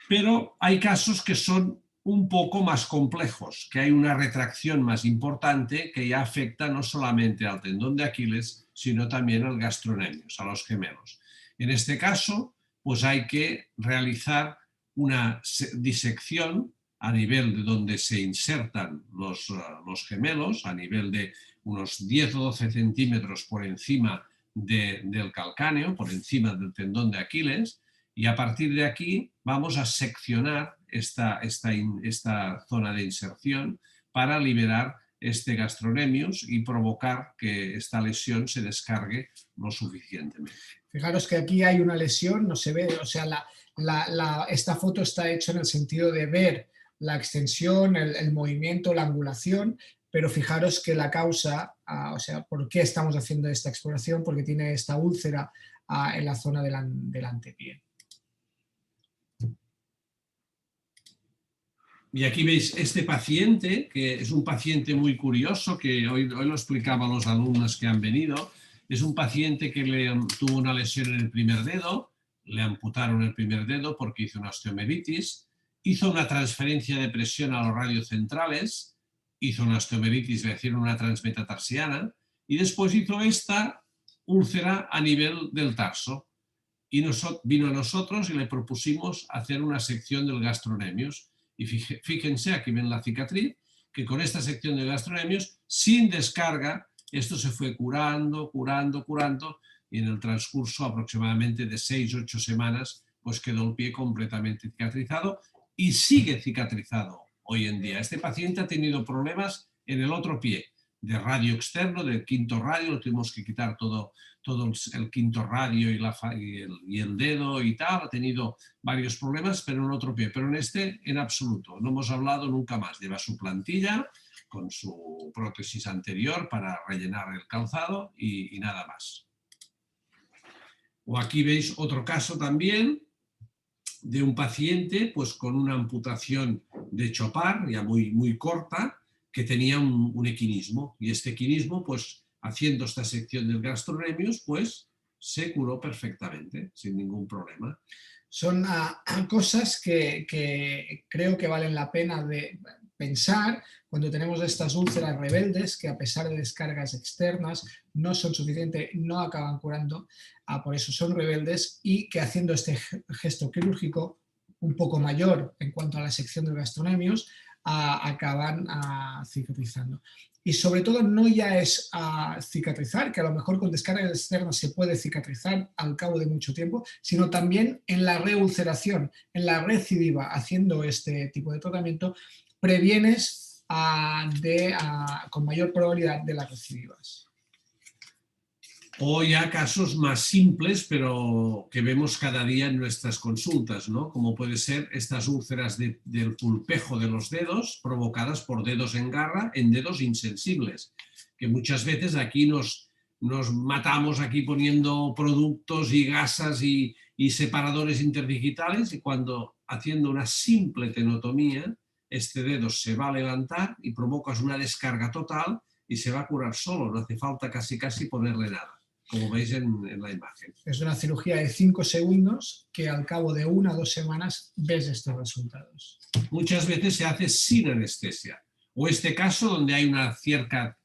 Pero hay casos que son un poco más complejos, que hay una retracción más importante que ya afecta no solamente al tendón de Aquiles, sino también al gastrocnemius, a los gemelos. En este caso, pues hay que realizar una disección a nivel de donde se insertan los gemelos, a nivel de unos 10 o 12 centímetros por encima del calcáneo, por encima del tendón de Aquiles, y a partir de aquí vamos a seccionar esta zona de inserción para liberar este gastrocnemius y provocar que esta lesión se descargue lo suficientemente. Fijaros que aquí hay una lesión, no se ve, o sea, esta foto está hecha en el sentido de ver la extensión, el movimiento, la angulación, pero fijaros que la causa, o sea, ¿por qué estamos haciendo esta exploración? Porque tiene esta úlcera en la zona del antepié. Y aquí veis este paciente, que es un paciente muy curioso, que hoy lo explicaba a los alumnos que han venido. Es un paciente que tuvo una lesión en el primer dedo, le amputaron el primer dedo porque hizo una osteomielitis, hizo una transferencia de presión a los radiocentrales, hizo una osteomielitis, le hicieron una transmetatarsiana, y después hizo esta úlcera a nivel del tarso. Y vino a nosotros y le propusimos hacer una sección del gastrocnemius. Y fíjense, aquí ven la cicatriz, que con esta sección de gastrocnemius, sin descarga, esto se fue curando, y en el transcurso aproximadamente de 6-8 semanas, pues quedó el pie completamente cicatrizado y sigue cicatrizado hoy en día. Este paciente ha tenido problemas en el otro pie, de radio externo, del quinto radio, lo tuvimos que quitar todo el quinto radio y el dedo y tal, ha tenido varios problemas, pero en otro pie, pero en este en absoluto, no hemos hablado nunca más. Lleva su plantilla con su prótesis anterior para rellenar el calzado y nada más. O aquí veis otro caso también de un paciente pues con una amputación de Chopard, ya muy corta, que tenía un equinismo, y este equinismo, pues haciendo esta sección del gastrocnemius, pues se curó perfectamente, sin ningún problema. Son cosas que creo que valen la pena de pensar cuando tenemos estas úlceras rebeldes que, a pesar de descargas externas, no son suficientes, no acaban curando, por eso son rebeldes, y que haciendo este gesto quirúrgico un poco mayor en cuanto a la sección del gastrocnemius, acaban cicatrizando. Y sobre todo no ya es cicatrizar, que a lo mejor con descargas externas se puede cicatrizar al cabo de mucho tiempo, sino también en la reulceración, en la recidiva. Haciendo este tipo de tratamiento previenes con mayor probabilidad de las recidivas. O ya casos más simples, pero que vemos cada día en nuestras consultas, ¿no? Como puede ser estas úlceras del pulpejo de los dedos provocadas por dedos en garra en dedos insensibles, que muchas veces aquí nos matamos aquí poniendo productos y gasas y separadores interdigitales, y cuando haciendo una simple tenotomía este dedo se va a levantar y provocas una descarga total y se va a curar solo, no hace falta casi ponerle nada, como veis en la imagen. Es una cirugía de 5 segundos que al cabo de 1 o 2 semanas ves estos resultados. Muchas veces se hace sin anestesia. O este caso donde hay una cierta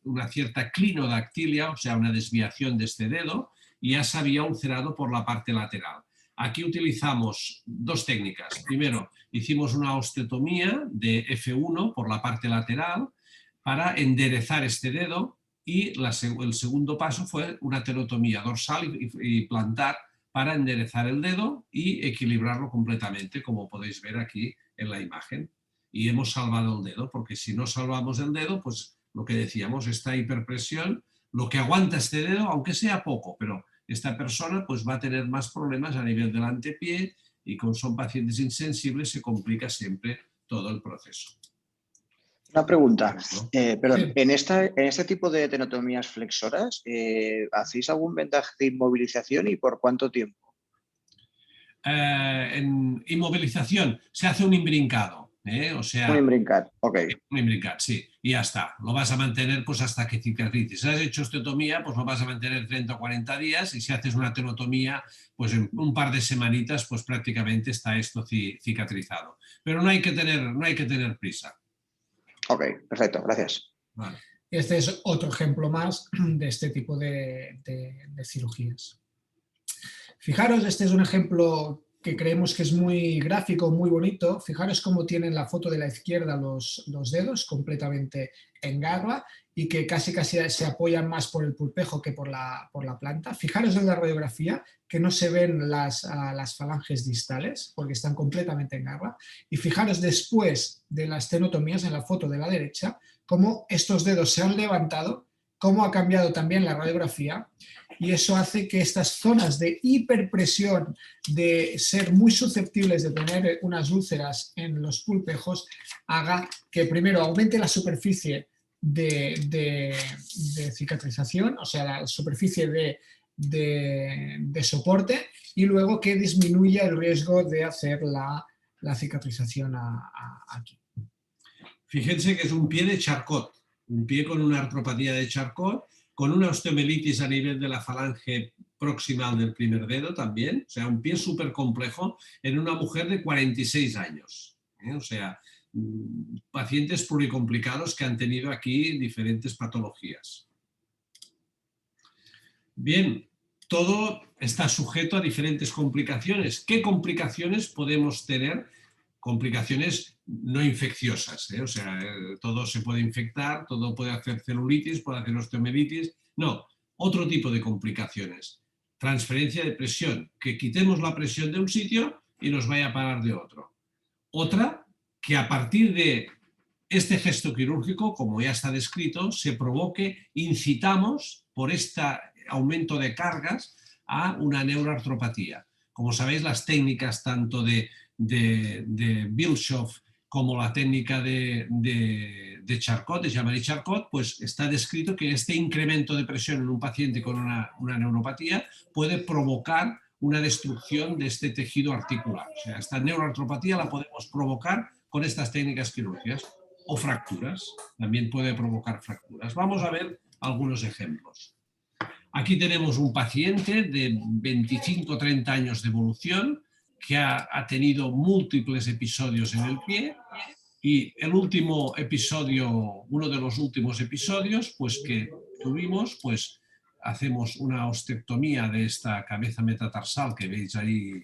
clinodactilia, o sea, una desviación de este dedo, y ya se había ulcerado por la parte lateral. Aquí utilizamos dos técnicas. Primero, hicimos una osteotomía de F1 por la parte lateral para enderezar este dedo, y el segundo paso fue una tenotomía dorsal y plantar para enderezar el dedo y equilibrarlo completamente, como podéis ver aquí en la imagen. Y hemos salvado el dedo, porque si no salvamos el dedo, pues lo que decíamos, esta hiperpresión, lo que aguanta este dedo, aunque sea poco, pero esta persona pues va a tener más problemas a nivel del antepié, y como son pacientes insensibles se complica siempre todo el proceso. Una pregunta, perdón, Sí. en este tipo de tenotomías flexoras, ¿hacéis algún vendaje de inmovilización y por cuánto tiempo? En inmovilización se hace un imbrincado, o Un sea, imbrincar, ok. un imbrincado, sí, y ya está. Lo vas a mantener pues hasta que cicatrices. Si has hecho osteotomía, pues lo vas a mantener 30 o 40 días y si haces una tenotomía, pues en un par de semanitas, pues prácticamente está esto cicatrizado. Pero no hay que tener prisa. Ok, perfecto, gracias. Vale. Este es otro ejemplo más de este tipo de cirugías. Fijaros, este es un ejemplo que creemos que es muy gráfico, muy bonito. Fijaros cómo tienen la foto de la izquierda los dedos completamente en garra y que casi se apoyan más por el pulpejo que por la planta. Fijaros en la radiografía que no se ven las falanges distales porque están completamente en garra. Y fijaros después de las tenotomías en la foto de la derecha cómo estos dedos se han levantado, cómo ha cambiado también la radiografía y eso hace que estas zonas de hiperpresión, de ser muy susceptibles de tener unas úlceras en los pulpejos, haga que primero aumente la superficie de cicatrización, o sea, la superficie de soporte y luego que disminuya el riesgo de hacer la cicatrización aquí. Fíjense que es un pie de Charcot, un pie con una artropatía de Charcot, con una osteomelitis a nivel de la falange proximal del primer dedo también, o sea, un pie súper complejo en una mujer de 46 años. O sea, pacientes pluricomplicados que han tenido aquí diferentes patologías. Bien, todo está sujeto a diferentes complicaciones. ¿Qué complicaciones podemos tener? Complicaciones no infecciosas, o sea, todo se puede infectar, todo puede hacer celulitis, puede hacer osteomelitis. No, otro tipo de complicaciones. Transferencia de presión, que quitemos la presión de un sitio y nos vaya a parar de otro. Otra, que a partir de este gesto quirúrgico, como ya está descrito, se provoque, incitamos por este aumento de cargas a una neuroartropatía. Como sabéis, las técnicas tanto de Bischoff como la técnica de Charcot, de Jean-Marie-Charcot, pues está descrito que este incremento de presión en un paciente con una neuropatía puede provocar una destrucción de este tejido articular. O sea, esta neuroartropatía la podemos provocar con estas técnicas quirúrgicas o fracturas, también puede provocar fracturas. Vamos a ver algunos ejemplos. Aquí tenemos un paciente de 25-30 años de evolución que ha tenido múltiples episodios en el pie y el último episodio, uno de los últimos episodios, pues que tuvimos, pues hacemos una ostectomía de esta cabeza metatarsal que veis ahí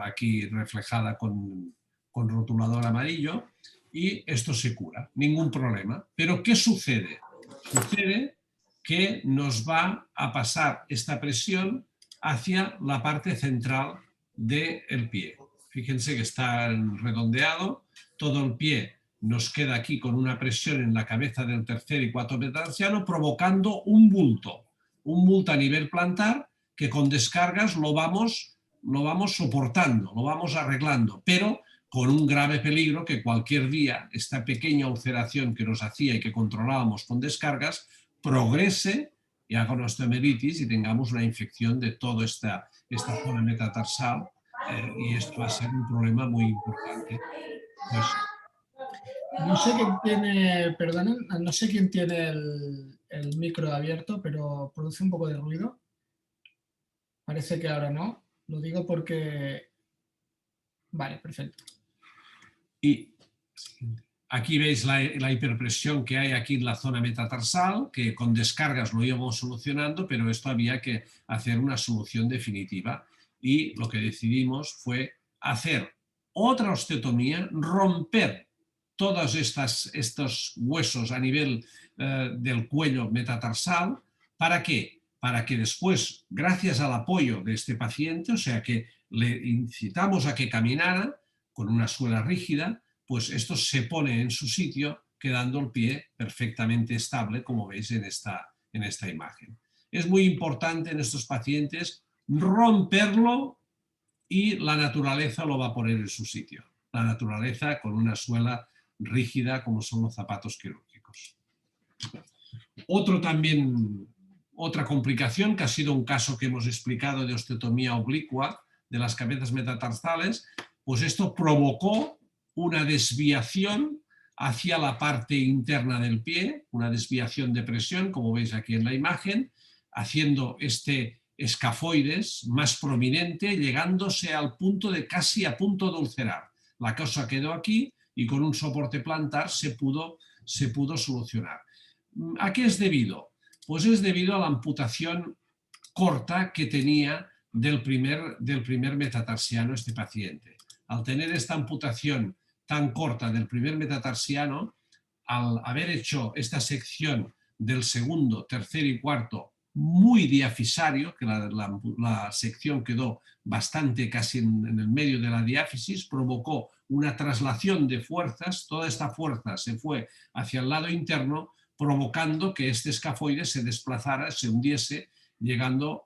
aquí reflejada con rotulador amarillo y esto se cura, ningún problema. Pero ¿qué sucede? Sucede que nos va a pasar esta presión hacia la parte central del pie. Fíjense que está redondeado, todo el pie nos queda aquí con una presión en la cabeza del tercer y cuarto metatarsiano, provocando un bulto a nivel plantar que con descargas lo vamos soportando, lo vamos arreglando, pero con un grave peligro que cualquier día esta pequeña ulceración que nos hacía y que controlábamos con descargas progrese y haga una osteomelitis y tengamos una infección de toda esta zona metatarsal y esto va a ser un problema muy importante. Pues, no sé quién tiene, perdonen, no sé quién tiene el micro abierto, pero produce un poco de ruido. Parece que ahora no. Lo digo porque... Vale, perfecto. Y aquí veis la hiperpresión que hay aquí en la zona metatarsal, que con descargas lo íbamos solucionando, pero esto había que hacer una solución definitiva. Y lo que decidimos fue hacer otra osteotomía, romper todos estos huesos a nivel del cuello metatarsal. ¿Para qué? Para que después, gracias al apoyo de este paciente, o sea que le incitamos a que caminara con una suela rígida, pues esto se pone en su sitio, quedando el pie perfectamente estable, como veis en esta imagen. Es muy importante en estos pacientes romperlo y la naturaleza lo va a poner en su sitio. La naturaleza con una suela rígida como son los zapatos quirúrgicos. Otra complicación, que ha sido un caso que hemos explicado de osteotomía oblicua de las cabezas metatarsales, pues esto provocó una desviación hacia la parte interna del pie, una desviación de presión, como veis aquí en la imagen, haciendo este escafoides más prominente, llegándose al punto de casi a punto de ulcerar. La cosa quedó aquí y con un soporte plantar se pudo solucionar. ¿A qué es debido? Pues es debido a la amputación corta que tenía del primer metatarsiano este paciente. Al tener esta amputación tan corta del primer metatarsiano, al haber hecho esta sección del segundo, tercer y cuarto muy diafisario, que la sección quedó bastante casi en el medio de la diáfisis, provocó una traslación de fuerzas, toda esta fuerza se fue hacia el lado interno, provocando que este escafoide se desplazara, se hundiese, llegando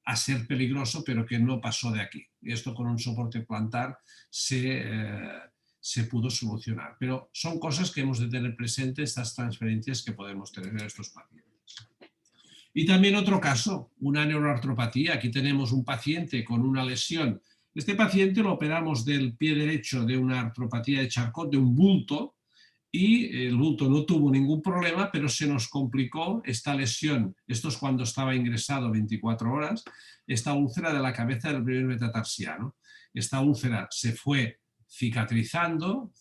a ser peligroso, pero que no pasó de aquí. Esto con un soporte plantar se pudo solucionar. Pero son cosas que hemos de tener presentes, estas transferencias que podemos tener en estos pacientes. Y también otro caso, una neuroartropatía. Aquí tenemos un paciente con una lesión. Este paciente lo operamos del pie derecho de una artropatía de Charcot, de un bulto, y el bulto no tuvo ningún problema, pero se nos complicó esta lesión. Esto es cuando estaba ingresado 24 horas, esta úlcera de la cabeza del primer metatarsiano. Esta úlcera se fue cicatrizando,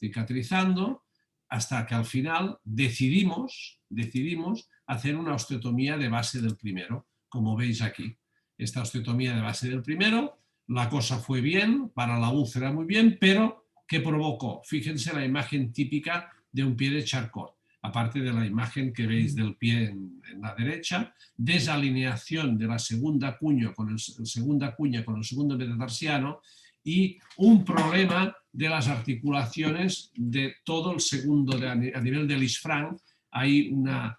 hasta que al final decidimos hacer una osteotomía de base del primero, como veis aquí. Esta osteotomía de base del primero, la cosa fue bien, para la úlcera muy bien, pero ¿qué provocó? Fíjense la imagen típica de un pie de Charcot, aparte de la imagen que veis del pie en la derecha, desalineación de la segunda cuña con el segundo metatarsiano y un problema de las articulaciones de todo el segundo, a nivel del isfranc, hay una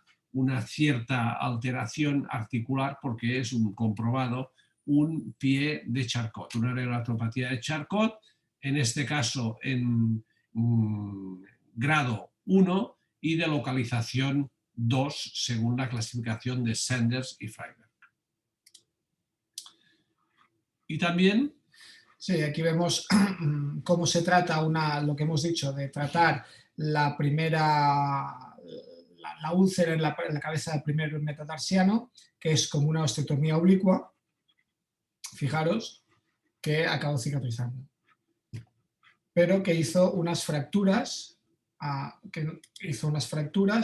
cierta alteración articular porque es comprobado un pie de Charcot, una neuroartropatía de Charcot, en este caso en grado 1 y de localización 2 según la clasificación de Sanders y Freiberg. Y también... Sí, aquí vemos cómo se trata lo que hemos dicho, de tratar la úlcera en la cabeza del primer metatarsiano, que es como una osteotomía oblicua. Fijaros que acabó cicatrizando, pero que hizo unas fracturas,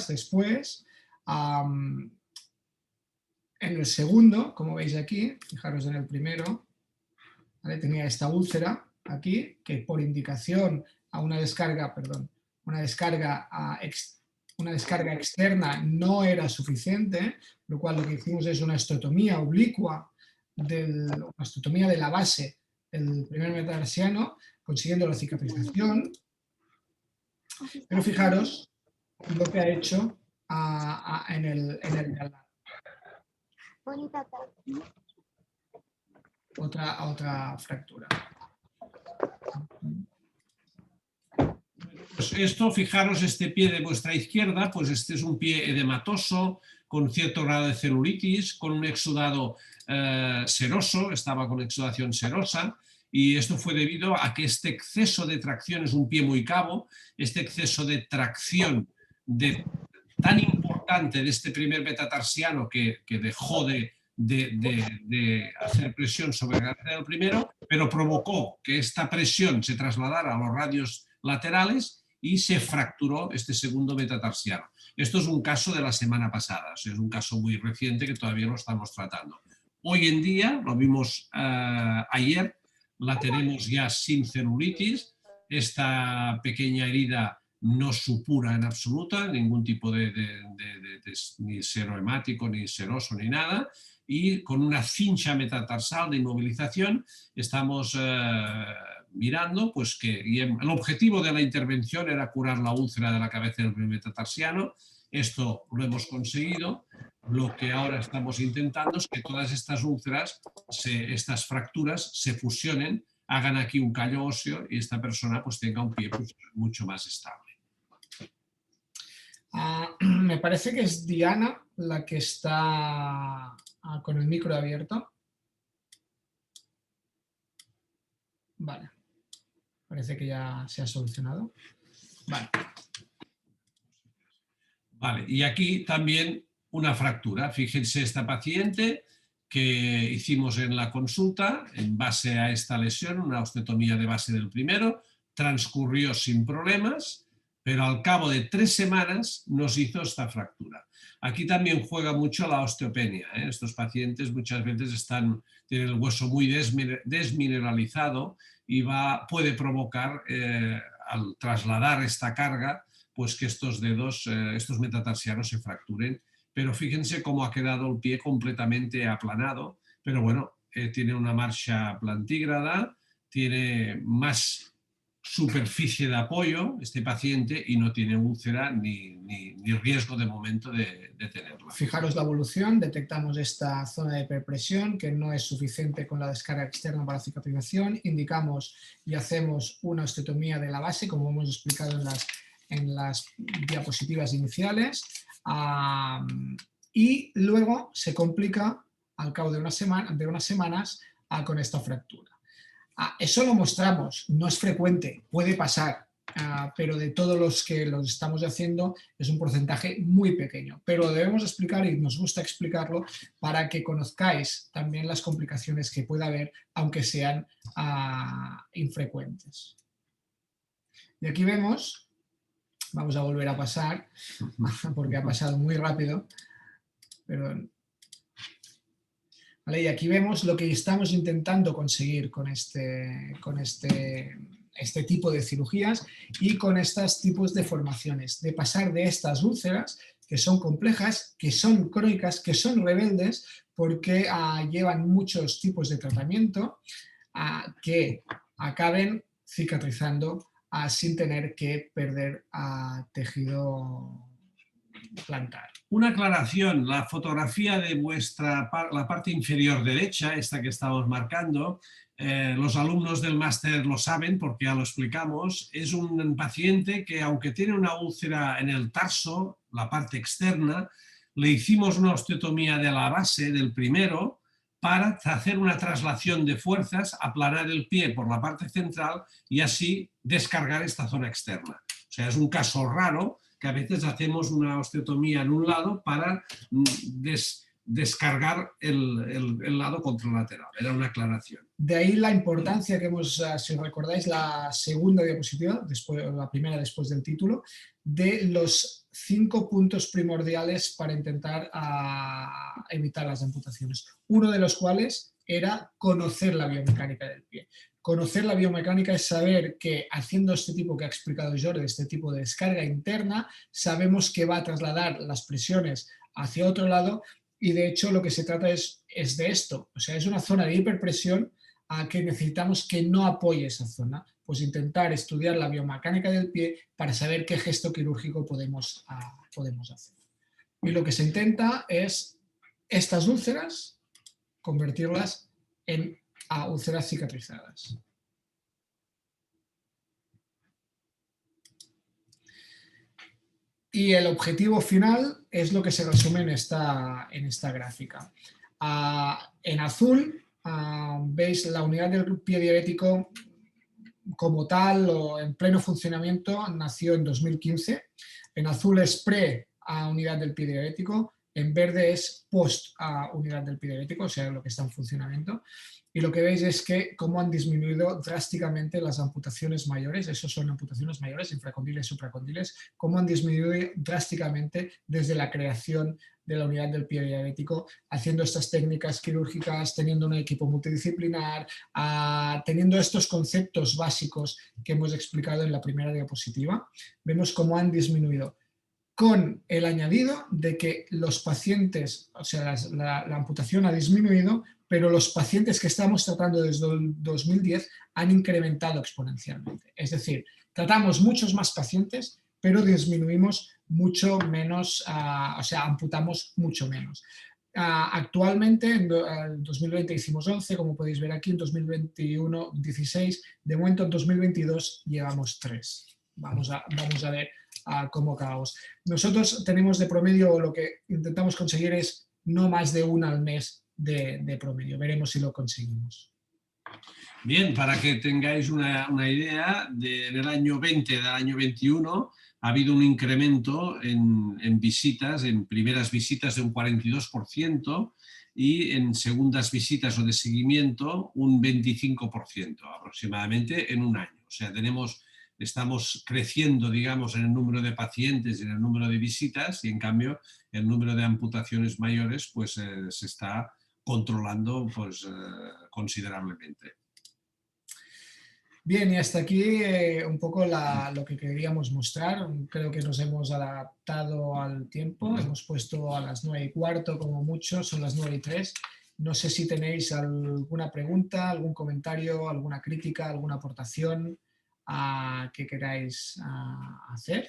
después en el segundo, como veis aquí, fijaros en el primero, ¿vale? Tenía esta úlcera aquí, que por indicación a una descarga externa no era suficiente, lo cual lo que hicimos es una osteotomía oblicua, una osteotomía de la base del primer metatarsiano, consiguiendo la cicatrización. Pero fijaros lo que ha hecho en el otra fractura. Pues esto, fijaros, este pie de vuestra izquierda, pues este es un pie edematoso, con cierto grado de celulitis, con un exudado seroso, estaba con exudación serosa, y esto fue debido a que este exceso de tracción, es un pie muy cabo, este exceso de tracción tan importante de este primer metatarsiano que dejó de hacer presión sobre la cabeza del primero, pero provocó que esta presión se trasladara a los radios laterales y se fracturó este segundo metatarsiano. Esto es un caso de la semana pasada, o sea, es un caso muy reciente que todavía lo estamos tratando. Hoy en día, lo vimos ayer, la tenemos ya sin celulitis, esta pequeña herida no supura en absoluta, ningún tipo de ni serohemático, ni seroso, ni nada, y con una cincha metatarsal de inmovilización estamos mirando pues que el objetivo de la intervención era curar la úlcera de la cabeza del primer metatarsiano. Esto lo hemos conseguido. Lo que ahora estamos intentando es que todas estas úlceras, estas fracturas se fusionen, hagan aquí un callo óseo y esta persona pues tenga un pie mucho más estable. Me parece que es Diana la que está con el micro abierto. Vale. Parece que ya se ha solucionado. Vale. Vale, y aquí también una fractura. Fíjense esta paciente que hicimos en la consulta en base a esta lesión, una osteotomía de base del primero, transcurrió sin problemas, pero al cabo de 3 semanas nos hizo esta fractura. Aquí también juega mucho la osteopenia, ¿eh? Estos pacientes muchas veces tienen el hueso muy desmineralizado y puede provocar, al trasladar esta carga, pues que estos dedos, estos metatarsianos se fracturen. Pero fíjense cómo ha quedado el pie completamente aplanado, pero bueno, tiene una marcha plantígrada, tiene más superficie de apoyo este paciente y no tiene úlcera ni riesgo de momento de tenerla. Fijaros la evolución, detectamos esta zona de hiperpresión que no es suficiente con la descarga externa para cicatrización, indicamos y hacemos una osteotomía de la base, como hemos explicado en las diapositivas iniciales, y luego se complica al cabo de unas semanas con esta fractura. Eso lo mostramos, no es frecuente, puede pasar, pero de todos los que los estamos haciendo es un porcentaje muy pequeño, pero lo debemos explicar y nos gusta explicarlo para que conozcáis también las complicaciones que puede haber, aunque sean infrecuentes. Y aquí vemos, vamos a volver a pasar, porque ha pasado muy rápido, perdón. Vale, y aquí vemos lo que estamos intentando conseguir con este tipo de cirugías y con estos tipos de formaciones, de pasar de estas úlceras que son complejas, que son crónicas, que son rebeldes, porque llevan muchos tipos de tratamiento que acaben cicatrizando sin tener que perder tejido plantar. Una aclaración, la fotografía de la parte inferior derecha, esta que estamos marcando, los alumnos del máster lo saben porque ya lo explicamos, es un paciente que aunque tiene una úlcera en el tarso, la parte externa, le hicimos una osteotomía de la base del primero para hacer una traslación de fuerzas, aplanar el pie por la parte central y así descargar esta zona externa. O sea, es un caso raro que a veces hacemos una osteotomía en un lado para descargar el lado contralateral. Era una aclaración. De ahí la importancia que hemos, si recordáis, la segunda diapositiva, la primera después del título, de los 5 puntos primordiales para intentar evitar las amputaciones. Uno de los cuales era conocer la biomecánica del pie. Conocer la biomecánica es saber que haciendo este tipo que ha explicado Jordi, este tipo de descarga interna, sabemos que va a trasladar las presiones hacia otro lado y de hecho lo que se trata es de esto. O sea, es una zona de hiperpresión que necesitamos que no apoye esa zona. Pues intentar estudiar la biomecánica del pie para saber qué gesto quirúrgico podemos hacer. Y lo que se intenta es estas úlceras convertirlas en úlceras cicatrizadas. Y el objetivo final es lo que se resume en esta gráfica. En azul veis la unidad del pie diabético como tal o en pleno funcionamiento, nació en 2015. En azul es pre-unidad del pie diabético, en verde es post-unidad del pie diabético, o sea, lo que está en funcionamiento. Y lo que veis es que cómo han disminuido drásticamente las amputaciones mayores, esos son amputaciones mayores, infracondiles, supracondiles, cómo han disminuido drásticamente desde la creación de la unidad del pie diabético, haciendo estas técnicas quirúrgicas, teniendo un equipo multidisciplinar, teniendo estos conceptos básicos que hemos explicado en la primera diapositiva. Vemos cómo han disminuido, con el añadido de que los pacientes, o sea, la amputación ha disminuido, pero los pacientes que estamos tratando desde el 2010 han incrementado exponencialmente. Es decir, tratamos muchos más pacientes, pero disminuimos mucho menos, o sea, amputamos mucho menos. Actualmente, en 2020 hicimos 11, como podéis ver aquí, en 2021 16, de momento en 2022 llevamos 3. Vamos a ver como caos. Nosotros tenemos de promedio, lo que intentamos conseguir es no más de una al mes de promedio. Veremos si lo conseguimos. Bien, para que tengáis una idea, en el año 20 del año 21 ha habido un incremento en visitas, en primeras visitas de un 42% y en segundas visitas o de seguimiento un 25% aproximadamente en un año. O sea, estamos creciendo, digamos, en el número de pacientes y en el número de visitas y en cambio el número de amputaciones mayores pues se está controlando pues, considerablemente. Bien, y hasta aquí un poco lo que queríamos mostrar. Creo que nos hemos adaptado al tiempo. Hemos puesto a las 9:15 como mucho, son las 9:03. No sé si tenéis alguna pregunta, algún comentario, alguna crítica, alguna aportación que queráis hacer.